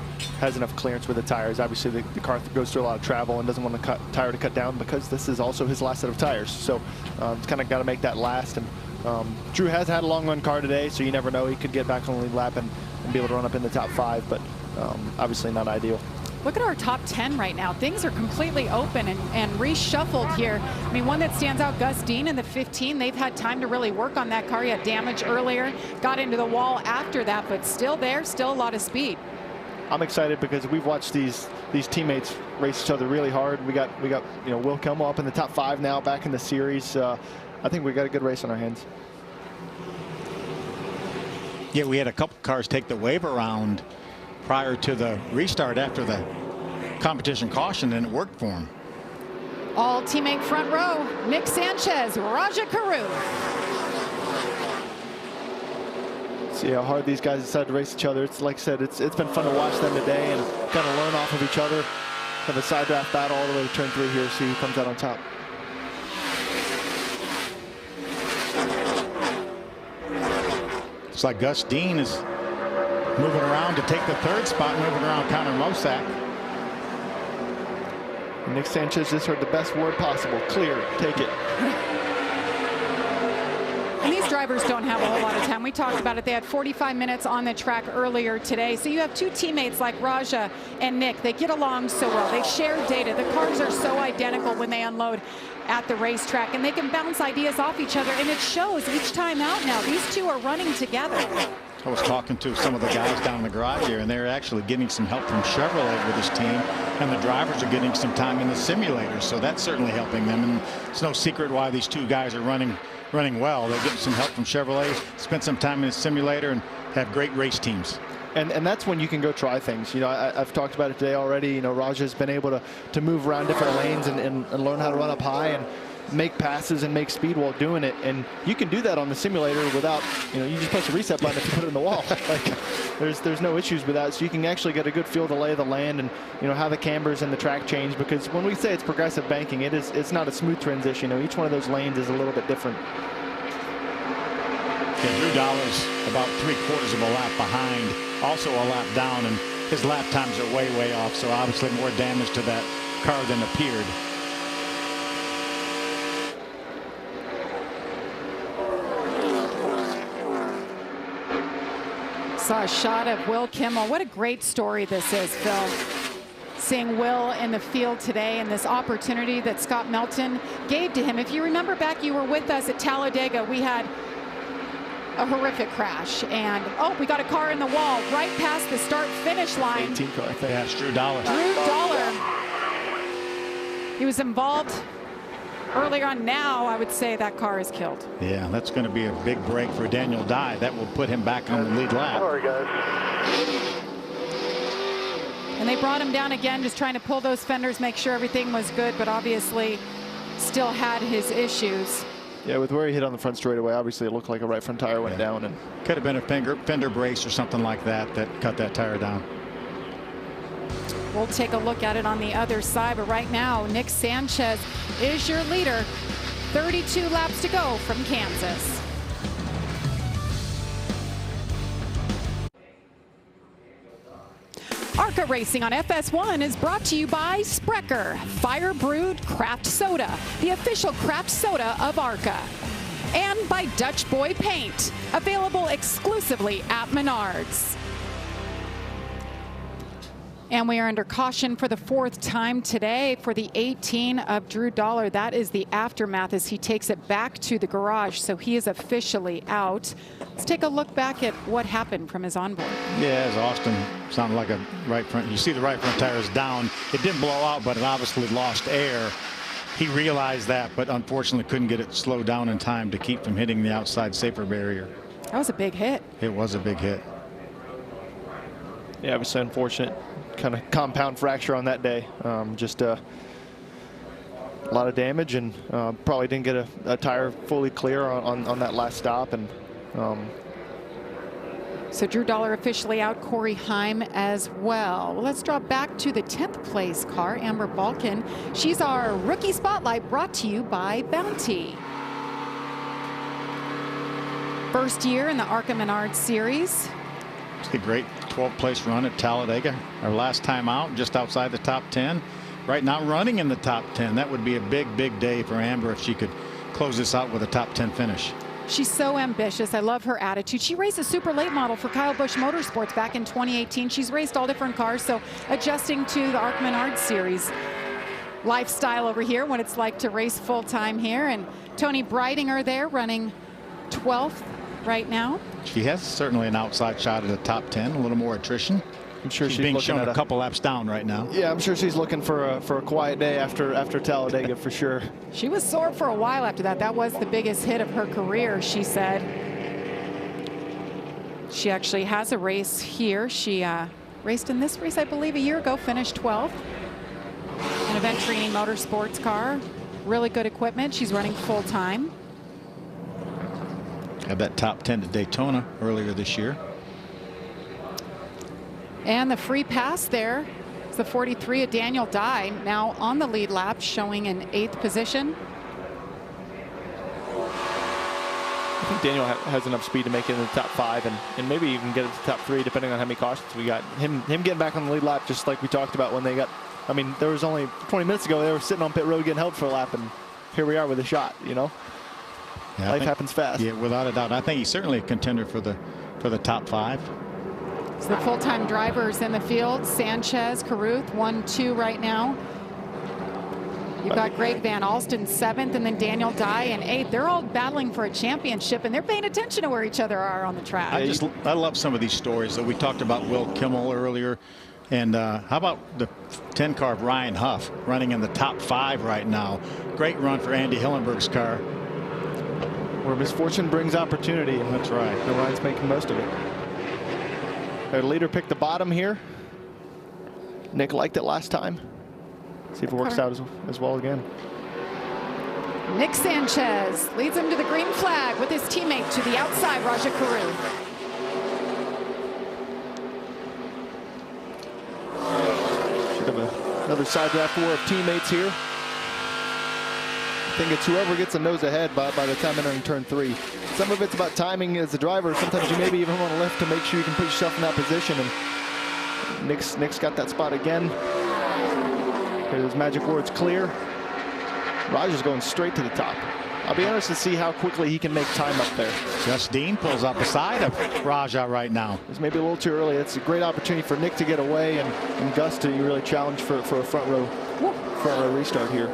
has enough clearance with the tires. Obviously, the car goes through a lot of travel and doesn't want the tire to cut down because this is also his last set of tires. So it's kind of got to make that last. And Drew has had a long run car today, so you never know. He could get back on the lead lap and be able to run up in the top 5, but obviously not ideal. Look at our top 10 right now. Things are completely open and reshuffled here. I mean, one that stands out, Gus Dean in the 15. They've had time to really work on that car. He had damage earlier, got into the wall after that, but still there, still a lot of speed. I'm excited because we've watched these teammates race each other really hard. We got Will Kelmo up in the top 5 now, back in the series. I think we got a good race on our hands. Yeah, we had a couple cars take the wave around prior to the restart after the competition caution, and it worked for him. All teammate front row, Nick Sanchez, Raja Carew. See how hard these guys decide to race each other. It's like I said, it's been fun to watch them today and kind of learn off of each other. Have a side draft battle all the way to turn 3 here, see who comes out on top. It's like Gus Dean is moving around to take the 3rd spot, moving around Connor Mosack. Nick Sanchez just heard the best word possible. Clear. Take it. And these drivers don't have a whole lot of time. We talked about it. They had 45 minutes on the track earlier today. So you have two teammates like Raja and Nick. They get along so well. They share data. The cars are so identical when they unload at the racetrack, and they can bounce ideas off each other, and it shows each time out now. These two are running together. I was talking to some of the guys down in the garage here, and they're actually getting some help from Chevrolet with this team, and the drivers are getting some time in the simulator, so that's certainly helping them. And it's no secret why these two guys are running well. They're getting some help from Chevrolet, spent some time in the simulator, and have great race teams. And that's when you can go try things. I've talked about it today already. Raja's been able to move around different lanes and learn how to run up high and make passes and make speed while doing it. And you can do that on the simulator without, you just push the reset button if you put it in the wall. Like there's no issues with that. So you can actually get a good feel of the lay of the land and how the cambers and the track change, because when we say it's progressive banking, it's not a smooth transition. Each one of those lanes is a little bit different. Yeah, Drew Dollar's about 3/4 of a lap behind, also a lap down, and his lap times are way off, so obviously more damage to that car than appeared. Saw a shot of Will Kimmel. What a great story this is, Phil. Seeing Will in the field today and this opportunity that Scott Melton gave to him. If you remember back, you were with us at Talladega. We had a horrific crash, and we got a car in the wall right past the start-finish line. 18 car, I think. Yeah, it's Drew Dollar. Drew Dollar. He was involved earlier on. Now I would say that car is killed. Yeah, that's going to be a big break for Daniel Dye. That will put him back on the lead lap. Sorry, guys. And they brought him down again, just trying to pull those fenders, make sure everything was good, but obviously still had his issues. Yeah, with where he hit on the front straightaway, obviously it looked like a right front tire went down. And could have been a fender brace or something like that cut that tire down. We'll take a look at it on the other side, but right now, Nick Sanchez is your leader. 32 laps to go from Kansas. ARCA Racing on FS1 is brought to you by Sprecher, Fire Brewed Craft Soda, the official craft soda of ARCA. And by Dutch Boy Paint, available exclusively at Menards. And we are under caution for the 4th time today for the 18 of Drew Dollar. That is the aftermath as he takes it back to the garage. So he is officially out. Let's take a look back at what happened from his onboard. Yeah, as Austin sounded like a right front. You see the right front tire is down. It didn't blow out, but it obviously lost air. He realized that, but unfortunately couldn't get it slowed down in time to keep from hitting the outside safer barrier. That was a big hit. It was a big hit. Yeah, it was unfortunate. Kind of compound fracture on that day. Just a lot of damage, and probably didn't get a tire fully clear on that last stop. And So Drew Dollar officially out, Corey Heim as well. Let's drop back to the 10th place car, Amber Balkan. She's our rookie spotlight, brought to you by Bounty. First year in the ARCA Menards series. It's a great 12th place run at Talladega. Our last time out, just outside the top 10. Right now running in the top 10. That would be a big, big day for Amber if she could close this out with a top 10 finish. She's so ambitious. I love her attitude. She raced a super late model for Kyle Busch Motorsports back in 2018. She's raced all different cars, so adjusting to the ARCA Menards series lifestyle over here, what it's like to race full time here. And Tony Breidinger there running 12th right now. She has certainly an outside shot at the top 10, a little more attrition. I'm sure she's being looking shown at a couple laps down right now. Yeah, I'm sure she's looking for a quiet day after Talladega for sure. She was sore for a while after that. That was the biggest hit of her career, she said. She actually has a race here. She raced in this race, I believe, a year ago, finished 12th. An Aventrini Motorsports car. Really good equipment. She's running full time. Had that top 10 at Daytona earlier this year. And the free pass there is the 43 of Daniel Dye, now on the lead lap, showing in 8th position. I think Daniel has enough speed to make it in the top 5 and maybe even get it to top 3 depending on how many cautions we got. Him getting back on the lead lap, just like we talked about when they got, I mean, there was only 20 minutes ago they were sitting on pit road getting held for a lap, and here we are with a shot, you know. Yeah, life happens fast. Yeah, without a doubt. I think he's certainly a contender for the top 5. So the full-time drivers in the field, Sanchez, Carruth, 1-2 right now. You've got Greg Van Alsten 7th, and then Daniel Dye in 8th. They're all battling for a championship, and they're paying attention to where each other are on the track. I love some of these stories. That we talked about Will Kimmel earlier. And how about the 10 car of Ryan Huff running in the top 5 right now? Great run for Andy Hillenberg's car. Where misfortune brings opportunity, and that's right. And Ryan's making most of it. Their leader picked the bottom here. Nick liked it last time. See if it works out as well again. Nick Sanchez leads him to the green flag with his teammate to the outside, Raja Carruth. Should have another side draft war of teammates here. I think it's whoever gets a nose ahead by the time entering turn 3. Some of it's about timing as a driver. Sometimes you maybe even want to lift to make sure you can put yourself in that position. And Nick's got that spot again. His magic words clear. Roger's going straight to the top. I'll be interested to see how quickly he can make time up there. Gus Dean pulls up beside of Raja right now. It's maybe a little too early. It's a great opportunity for Nick to get away and Gus to really challenge for a front row restart here.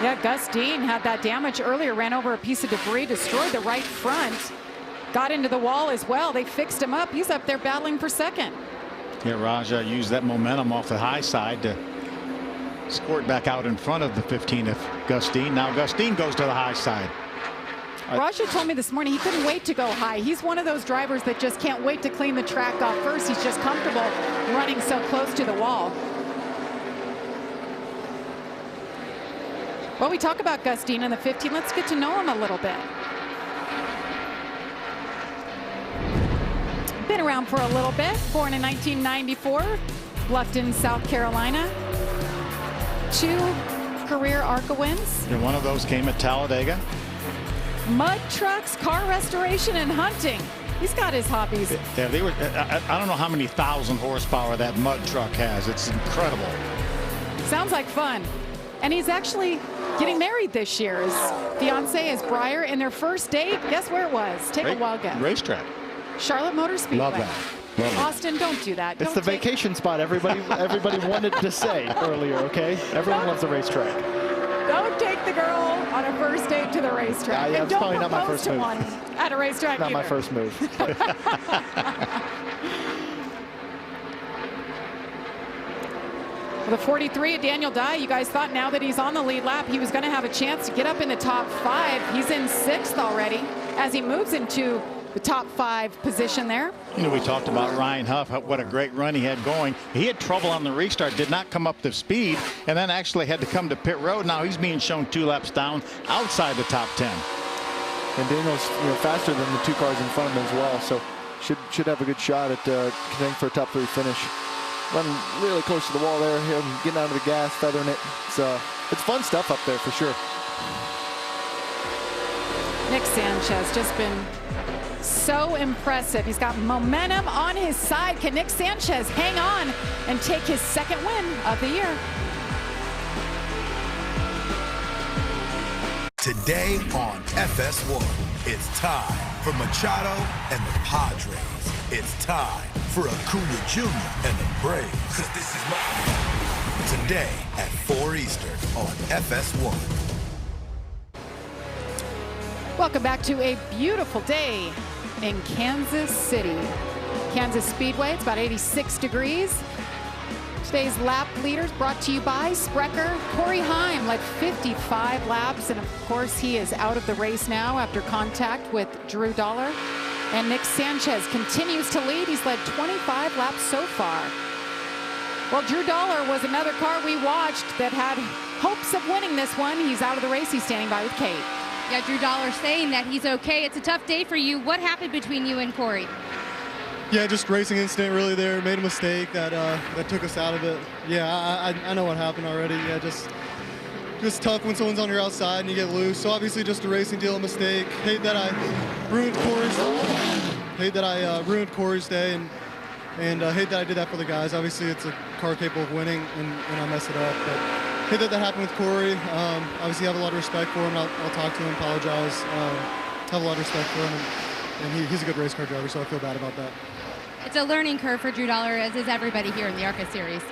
Yeah, Gus Dean had that damage earlier, ran over a piece of debris, destroyed the right front, got into the wall as well. They fixed him up. He's up there battling for second. Yeah, Raja used that momentum off the high side to squirt back out in front of the 15 of Gus Dean. Now Gus Dean goes to the high side. Raja told me this morning he couldn't wait to go high. He's one of those drivers that just can't wait to clean the track off first. He's just comfortable running so close to the wall. Well, we talk about Gus Dean in the 15. Let's get to know him a little bit. Been around for a little bit. Born in 1994, Bluffton, South Carolina. 2 career ARCA wins. And one of those came at Talladega. Mud trucks, car restoration, and hunting. He's got his hobbies. Yeah, they were. I don't know how many thousand horsepower that mud truck has. It's incredible. Sounds like fun. And he's actually getting married this year. His fiance is Breyer, and their first date, guess where it was? Take a wild guess. Racetrack. Charlotte Motor Speedway. Love that. Love it. Austin, don't do that. It's the vacation spot everybody wanted to say earlier, okay? Everyone loves the racetrack. Don't take the girl on a first date to the racetrack. Yeah, and it's don't probably not my propose first to move. one at a racetrack Not either. my first move. The 43 of Daniel Dye, you guys thought now that he's on the lead lap, he was going to have a chance to get up in the top 5. He's in 6th already as he moves into the top 5 position there. You know, we talked about Ryan Huff, what a great run he had going. He had trouble on the restart, did not come up to speed, and then actually had to come to pit road. Now he's being shown 2 laps down outside the top 10. And Daniel's faster than the 2 cars in front of him as well, so should have a good shot at contending for a top 3 finish. Running really close to the wall there, him getting out of the gas, feathering it. It's fun stuff up there for sure. Nick Sanchez just been so impressive. He's got momentum on his side. Can Nick Sanchez hang on and take his 2nd win of the year? Today on FS1, it's time for Machado and the Padres. It's time for Acuna Jr. and the Braves. 'Cause this is my today at 4 Eastern on FS1. Welcome back to a beautiful day in Kansas City. Kansas Speedway, it's about 86 degrees. Today's lap leaders brought to you by Sprecher. Corey Heim led 55 laps, and of course he is out of the race now after contact with Drew Dollar. And Nick Sanchez continues to lead. He's led 25 laps so far. Well, Drew Dollar was another car we watched that had hopes of winning this one. He's out of the race. He's standing by with Kate. Yeah, Drew Dollar saying that he's okay. It's a tough day for you. What happened between you and Corey? Yeah, just racing incident really there. Made a mistake that took us out of it. Yeah, I know what happened already. Yeah, just tough when someone's on your outside and you get loose. So obviously just a racing deal, a mistake. Hate that I ruined Corey's day, and hate that I did that for the guys. Obviously it's a car capable of winning, and I messed it up. But hate that happened with Corey. Obviously have a lot of respect for him. I'll talk to him, apologize. Have a lot of respect for him, and he's a good race car driver, so I feel bad about that. It's a learning curve for Drew Dollar, as is everybody here in the ARCA series.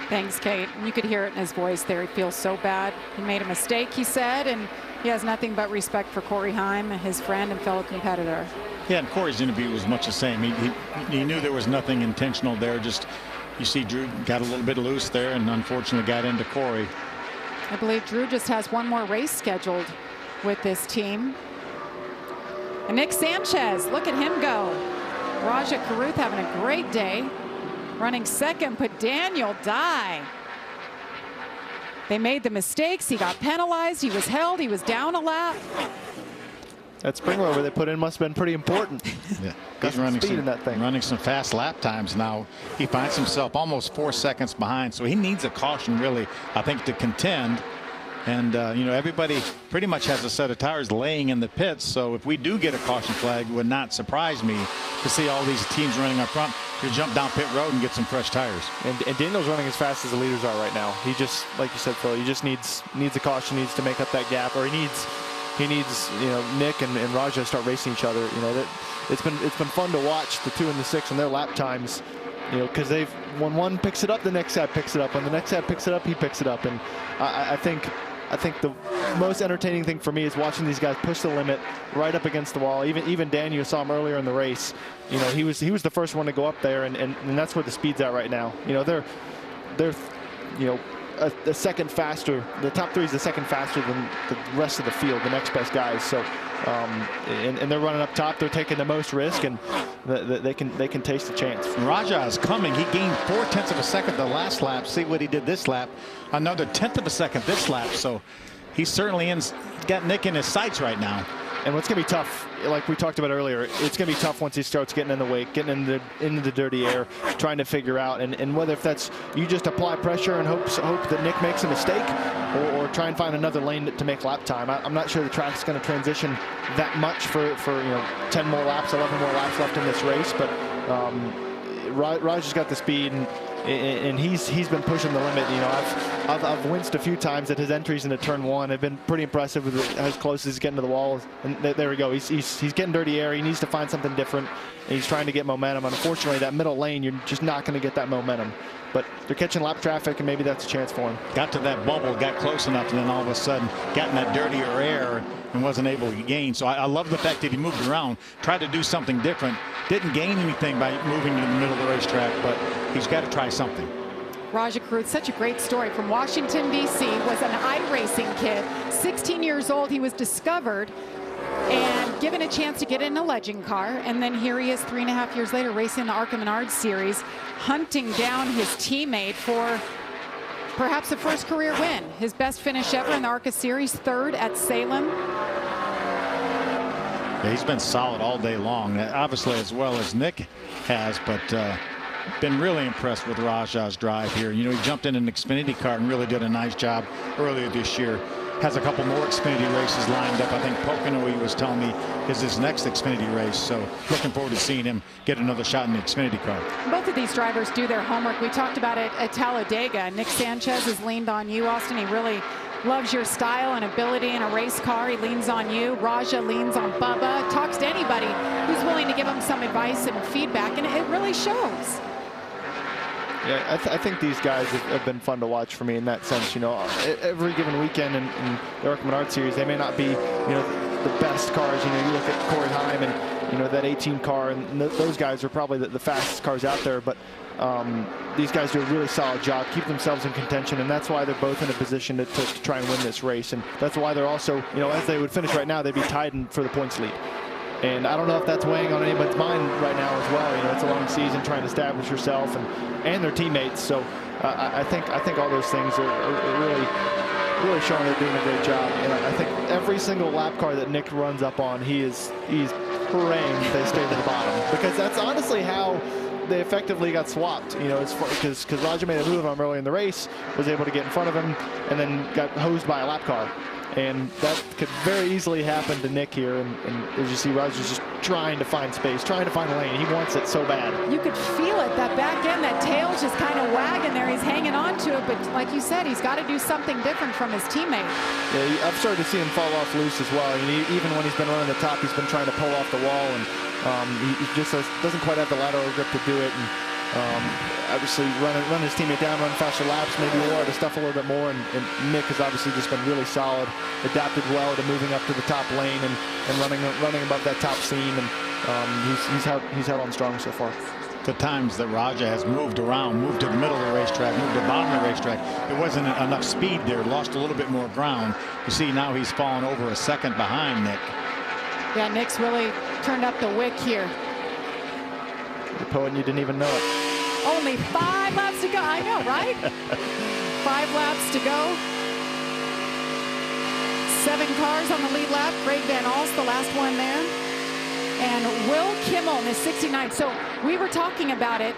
Thanks, Kate. You could hear it in his voice there. He feels so bad. He made a mistake, he said, and he has nothing but respect for Corey Heim, his friend and fellow competitor. Yeah, and Corey's interview was much the same. He knew there was nothing intentional there. Just, you see Drew got a little bit loose there and unfortunately got into Corey. I believe Drew just has one more race scheduled with this team. And Nick Sanchez, look at him go. Raja Karuth having a great day. Running 2nd, but Daniel Dye. They made the mistakes. He got penalized. He was held. He was down a lap. That spring rover they put in must have been pretty important. Yeah, he's running some fast lap times now. He finds himself almost 4 seconds behind, so he needs a caution really, I think, to contend. And everybody pretty much has a set of tires laying in the pits, so if we do get a caution flag, it would not surprise me to see all these teams running up front to jump down pit road and get some fresh tires. And Daniel's running as fast as the leaders are right now. He just, like you said, Phil, he just needs a caution, needs to make up that gap, or he needs Nick and Raja to start racing each other. It's been fun to watch the 2 and the 6 and their lap times. Because when one picks it up, the next guy picks it up. When the next guy picks it up, he picks it up. And I think the most entertaining thing for me is watching these guys push the limit right up against the wall. Even Daniel, saw him earlier in the race. He was the first one to go up there, and that's where the speed's at right now. They're a second faster. The top 3 is the second faster than the rest of the field, the next best guys. So, and they're running up top. They're taking the most risk, and they can taste the chance. Raja is coming. He gained 0.4 of a second the last lap. See what he did this lap. Another 1/10 of a second this lap. So he's certainly got Nick in his sights right now. And what's going to be tough, like we talked about earlier, it's going to be tough once he starts getting in the wake, getting into the dirty air, trying to figure out, and whether if that's you just apply pressure and hope that Nick makes a mistake, or try and find another lane to make lap time. I'm not sure the track's going to transition that much for 10 more laps, 11 more laps left in this race, but Raj's got the speed, and he's been pushing the limit. I've winced a few times at his entries into turn 1. Have been pretty impressive with as close as he's getting to the wall. And there we go. He's getting dirty air. He needs to find something different, and he's trying to get momentum. Unfortunately, that middle lane, you're just not going to get that momentum. But they're catching lap traffic, and maybe that's a chance for him. Got to that bubble, got close enough, and then all of a sudden got in that dirtier air and wasn't able to gain. So I love the fact that he moved around, tried to do something different. Didn't gain anything by moving to the middle of the racetrack, but he's got to try something. Raja Karuth, such a great story from Washington, D.C., was an iRacing kid. 16 years old, he was discovered and given a chance to get in a legend car. And then here he is 3.5 years later racing the ARCA Menards series, hunting down his teammate for perhaps the first career win. His best finish ever in the ARCA series, 3rd at Salem. Yeah, he's been solid all day long, obviously as well as Nick has, but been really impressed with Rajah's drive here. You know, he jumped in an Xfinity car and really did a nice job earlier this year. Has a couple more Xfinity races lined up. I think Pocono, he was telling me, is his next Xfinity race. So looking forward to seeing him get another shot in the Xfinity car. Both of these drivers do their homework. We talked about it at Talladega. Nick Sanchez has leaned on you, Austin. He really loves your style and ability in a race car. He leans on you. Rajah leans on Bubba. Talks to anybody who's willing to give him some advice and feedback, and it really shows. Yeah, I think these guys have been fun to watch for me in that sense. You know, every given weekend in the ARCA Menards series, they may not be, you know, the best cars. You know, you look at Corey Heim and, you know, that 18 car, and those guys are probably the fastest cars out there. But these guys do a really solid job, keep themselves in contention, and that's why they're both in a position to try and win this race. And that's why they're also, you know, as they would finish right now, they'd be tied for the points lead. And I don't know if that's weighing on anybody's mind right now as well. You know, it's a long season trying to establish yourself and their teammates. So I think all those things are really showing they're doing a great job. And I think every single lap car that Nick runs up on, he's praying they stay to the bottom, because that's honestly how they effectively got swapped. You know, it's because Rajah made a move on him early in the race, was able to get in front of him, and then got hosed by a lap car. And that could very easily happen to Nick here. And as you see, Rajah's just trying to find space, trying to find a lane. He wants it so bad. You could feel it, that back end, that tail's just kind of wagging there. He's hanging on to it, but like you said, he's got to do something different from his teammate. Yeah, I've started to see him fall off loose as well. I mean, even when he's been running the top, he's been trying to pull off the wall, and he just doesn't quite have the lateral grip to do it. And obviously run his teammate down, run faster laps, maybe a lot of stuff a little bit more, and Nick has obviously just been really solid, adapted well to moving up to the top lane and running above that top seam, and he's held on strong so far. The times that Rajah has moved around, moved to the middle of the racetrack, moved to the bottom of the racetrack, there wasn't enough speed there, lost a little bit more ground. You see now he's fallen over a second behind Nick. Yeah, Nick's really turned up the wick here. You're poet, you didn't even know it. Only 5 laps to go. I know, right? 5 laps to go. 7 cars on the lead lap. Greg Van Alst, the last one there. And Will Kimmel in his 69. So we were talking about it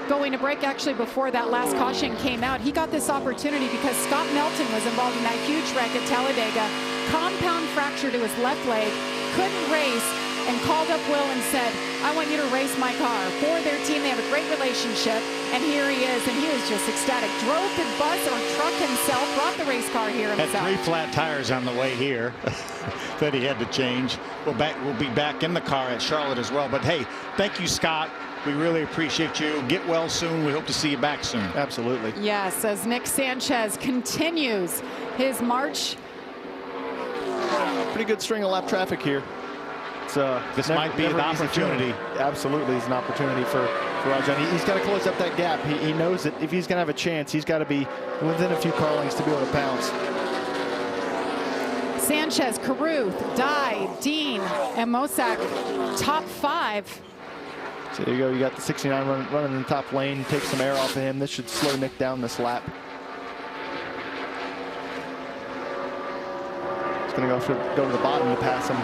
going to break actually before that last caution came out. He got this opportunity because Scott Melton was involved in that huge wreck at Talladega. Compound fracture to his left leg. Couldn't race. And called up Will and said, I want you to race my car. For their team, they have a great relationship. And here he is, and he was just ecstatic. Drove the bus or truck himself, brought the race car here himself. Had 3 flat tires on the way here that he had to change. We'll be back in the car at Charlotte as well. But hey, thank you, Scott. We really appreciate you. Get well soon. We hope to see you back soon. Absolutely. Yes, as Nick Sanchez continues his march. Pretty good string of lap traffic here. This might be an opportunity. Absolutely, it's an opportunity for Rajah. He's got to close up that gap. He knows that if he's going to have a chance, he's got to be within a few car lengths to be able to pounce. Sanchez, Carruth, Dye, Dean, and Mosak, top 5. So there you go. You got the 69 running in the top lane. Take some air off of him. This should slow Nick down this lap. He's going to go to the bottom to pass him.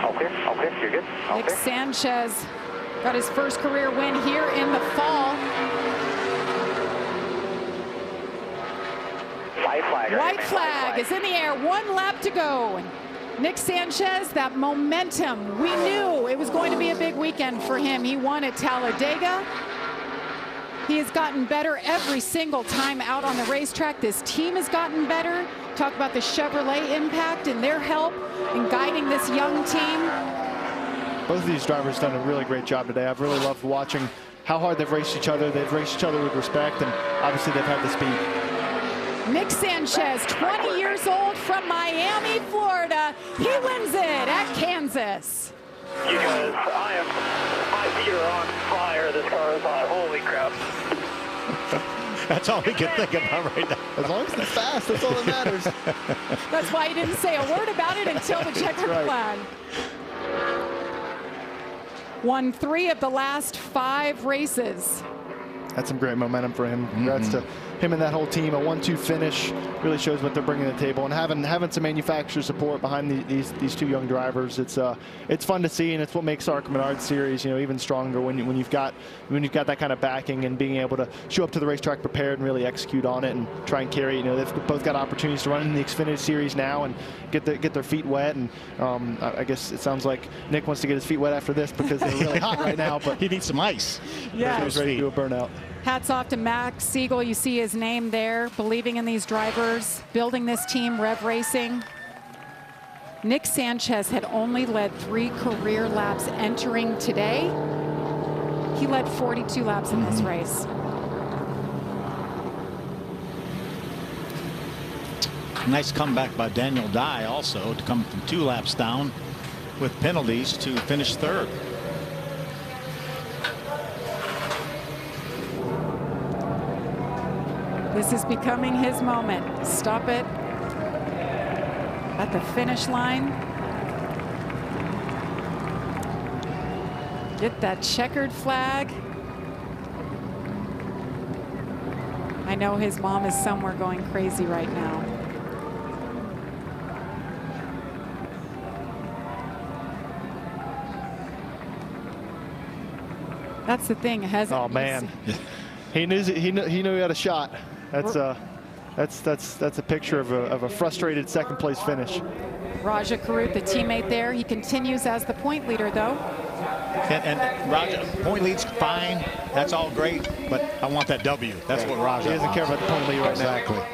All clear, you're good. Nick Sanchez got his first career win here in the fall. White flag is in the air, 1 lap to go. Nick Sanchez, that momentum, we knew it was going to be a big weekend for him. He won at Talladega. He has gotten better every single time out on the racetrack. This team has gotten better. Talk about the Chevrolet impact and their help in guiding this young team. Both of these drivers have done a really great job today. I've really loved watching how hard they've raced each other. They've raced each other with respect, and obviously they've had the speed. Nick Sanchez, 20 years old from Miami, Florida. He wins it at Kansas. You guys, my feet are on fire. This car is on. Holy crap. That's all we can think about right now. As long as it's fast, that's all that matters. That's why he didn't say a word about it until the checkered flag. Won 3 of the last 5 races. That's some great momentum for him. Congrats to him and that whole team, a 1-2 finish really shows what they're bringing to the table. And having some manufacturer support behind these two young drivers, it's fun to see, and it's what makes the ARCA Menards series, you know, even stronger when you've got that kind of backing and being able to show up to the racetrack prepared and really execute on it and try and carry. You know, they've both got opportunities to run in the Xfinity series now and get their feet wet. And I guess it sounds like Nick wants to get his feet wet after this because they're really hot right now. But he needs some ice. Yeah, he's ready to do a burnout. Hats off to Max Siegel. You see his name there, believing in these drivers, building this team, Rev Racing. Nick Sanchez had only led 3 career laps entering today. He led 42 laps in this race. Nice comeback by Daniel Dye also to come from 2 laps down with penalties to finish 3rd. This is becoming his moment. Stop it at the finish line. Get that checkered flag. I know his mom is somewhere going crazy right now. That's the thing. Oh man, he knew he had a shot. That's a picture of a frustrated second place finish. Raja Karut, the teammate there, he continues as the point leader though. And Raja, point lead's fine. That's all great, but I want that W. That's what Raja He doesn't care about the point lead right exactly. now.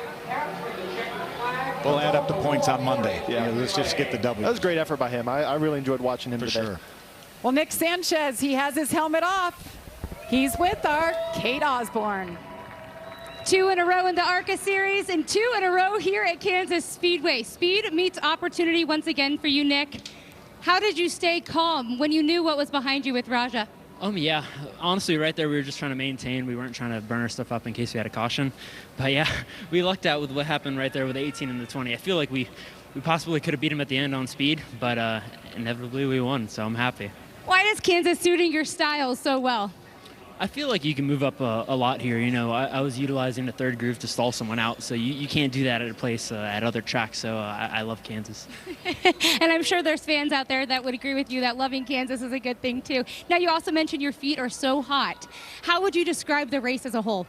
We'll add up the points on Monday. Yeah, let's just get the W. That was a great effort by him. I really enjoyed watching him for today. sure. Well, Nick Sanchez, he has his helmet off. He's with our Kate Osborne. 2 in a row in the ARCA series and 2 in a row here at Kansas Speedway. Speed meets opportunity once again for you, Nick. How did you stay calm when you knew what was behind you with Raja? Yeah, honestly, right there, we were just trying to maintain. We weren't trying to burn our stuff up in case we had a caution. But yeah, we lucked out with what happened right there with the 18 and the 20. I feel like we possibly could have beat him at the end on speed, but inevitably we won, so I'm happy. Why does Kansas suiting your style so well? I feel like you can move up a lot here. You know, I was utilizing the 3rd groove to stall someone out, so you can't do that at a place at other tracks, so I love Kansas. And I'm sure there's fans out there that would agree with you that loving Kansas is a good thing too. Now, you also mentioned your feet are so hot. How would you describe the race as a whole?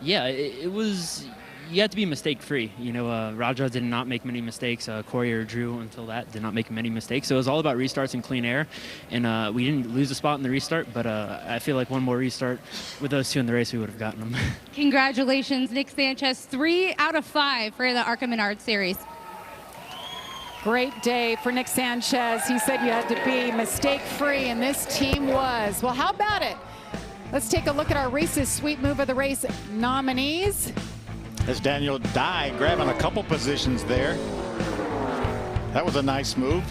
Yeah, it was, you have to be mistake-free. You know, Raja did not make many mistakes. Corey or Drew, until that, did not make many mistakes. So it was all about restarts and clean air. And we didn't lose a spot in the restart, but I feel like one more restart with those 2 in the race, we would have gotten them. Congratulations, Nick Sanchez. 3 out of 5 for the ARCA Menards series. Great day for Nick Sanchez. He said you had to be mistake-free, and this team was. Well, how about it? Let's take a look at our race's Sweet Move of the Race nominees. As Daniel Dye grabbing a couple positions there. That was a nice move.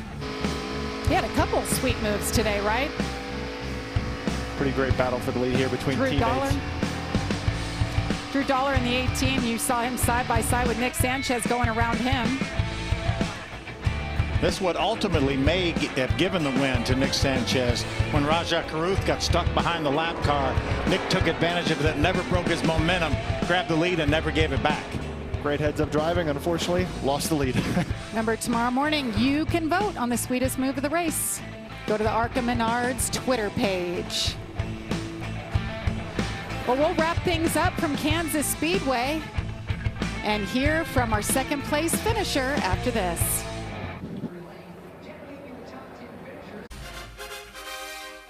He had a couple sweet moves today, right? Pretty great battle for the lead here between teammates. Drew Dollar in the 18. You saw him side by side with Nick Sanchez going around him. This would ultimately may have given the win to Nick Sanchez. When Raja Karuth got stuck behind the lap car, Nick took advantage of it, never broke his momentum, grabbed the lead and never gave it back. Great heads-up driving, unfortunately, lost the lead. Remember, tomorrow morning, you can vote on the sweetest move of the race. Go to the ARCA Menards Twitter page. Well, we'll wrap things up from Kansas Speedway and hear from our 2nd place finisher after this.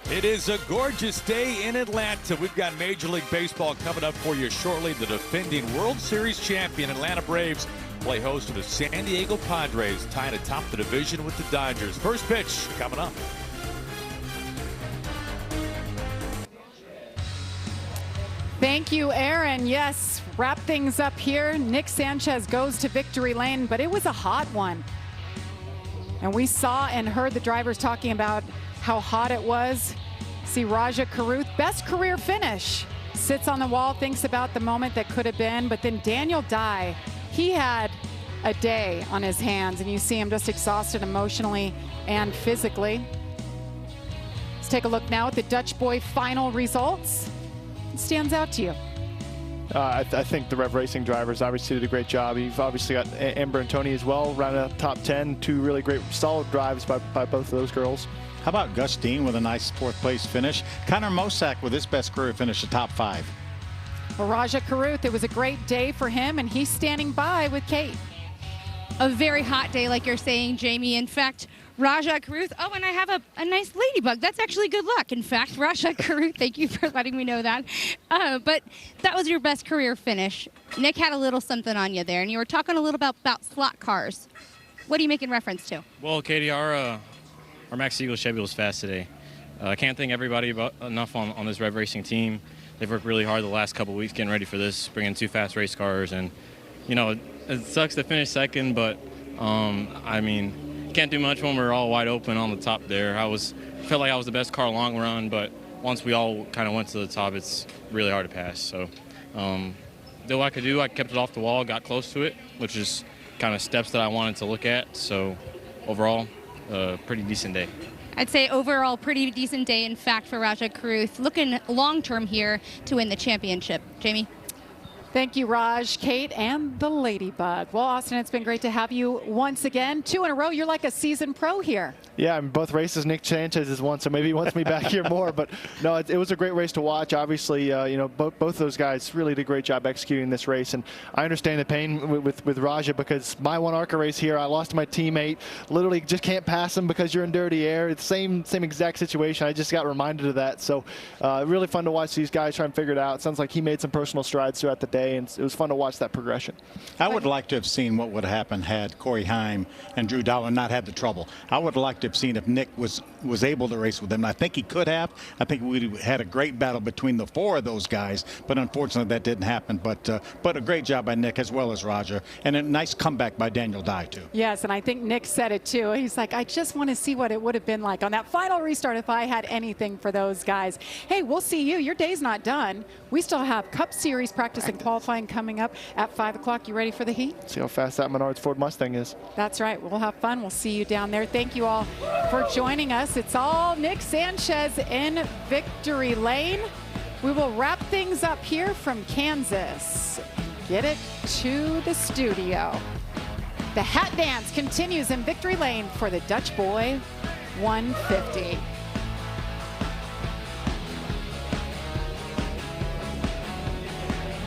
It is a gorgeous day in Atlanta. We've got Major League Baseball coming up for you shortly. The defending World Series champion Atlanta Braves play host to the San Diego Padres, tying atop the division with the Dodgers. First pitch coming up. Thank you, Aaron. Yes, wrap things up here. Nick Sanchez goes to victory lane, but it was a hot one. And we saw and heard the drivers talking about how hot it was. See Raja Karuth, best career finish. Sits on the wall, thinks about the moment that could have been, but then Daniel Dye, he had a day on his hands, and you see him just exhausted emotionally and physically. Let's take a look now at the Dutch Boy final results. What stands out to you? I think the Rev Racing drivers obviously did a great job. You've obviously got Amber and Tony as well, rounding up top 10. 2 really great, solid drives by both of those girls. How about Gus Dean with a nice 4th place finish? Connor Mosak with his best career finish, the top 5. Well, Raja Karuth, it was a great day for him, and he's standing by with Kate. A very hot day, like you're saying, Jamie. In fact, Raja Karuth, oh, and I have a nice ladybug. That's actually good luck. In fact, Raja Karuth, thank you for letting me know that. But that was your best career finish. Nick had a little something on you there, and you were talking a little about slot cars. What are you making reference to? Well, Katie, our Max Eagle Chevy was fast today. I can't thank everybody enough on this Rev Racing team. They've worked really hard the last couple of weeks getting ready for this, bringing 2 fast race cars. And, you know, it sucks to finish second, but, I mean, can't do much when we're all wide open on the top there. Felt like I was the best car long run, but once we all kind of went to the top, it's really hard to pass. So, did what I could do. I kept it off the wall, got close to it, which is kind of steps that I wanted to look at. So, overall, pretty decent day. I'd say overall pretty decent day, in fact, for Raja Karuth. Looking long-term here to win the championship. Jamie? Thank you, Raj, Kate, and the Ladybug. Well, Austin, it's been great to have you once again. 2 in a row. You're like a seasoned pro here. Yeah, in both races, Nick Sanchez has won, so maybe he wants me back here more. But no, it was a great race to watch. Obviously, you know, both those guys really did a great job executing this race. And I understand the pain with Raja, because my one ARCA race here, I lost my teammate. Literally just can't pass him because you're in dirty air. It's the same exact situation. I just got reminded of that. So really fun to watch these guys try and figure it out. It sounds like he made some personal strides throughout the day, and it was fun to watch that progression. I would like to have seen what would have happened had Corey Heim and Drew Dollar not had the trouble. I would like to have seen if Nick was able to race with them. I think he could have. I think we had a great battle between the 4 of those guys, but unfortunately that didn't happen. But a great job by Nick as well as Roger, and a nice comeback by Daniel Dye too. Yes, and I think Nick said it too. He's like, I just want to see what it would have been like on that final restart if I had anything for those guys. Hey, we'll see you. Your day's not done. We still have Cup Series practice and qualifying coming up at 5 o'clock. You ready for the heat? See how fast that Menards Ford Mustang is. That's right. We'll have fun. We'll see you down there. Thank you all for joining us. It's all Nick Sanchez in victory lane. We will wrap things up here from Kansas. Get it to the studio. The hat dance continues in victory lane for the Dutch Boy 150.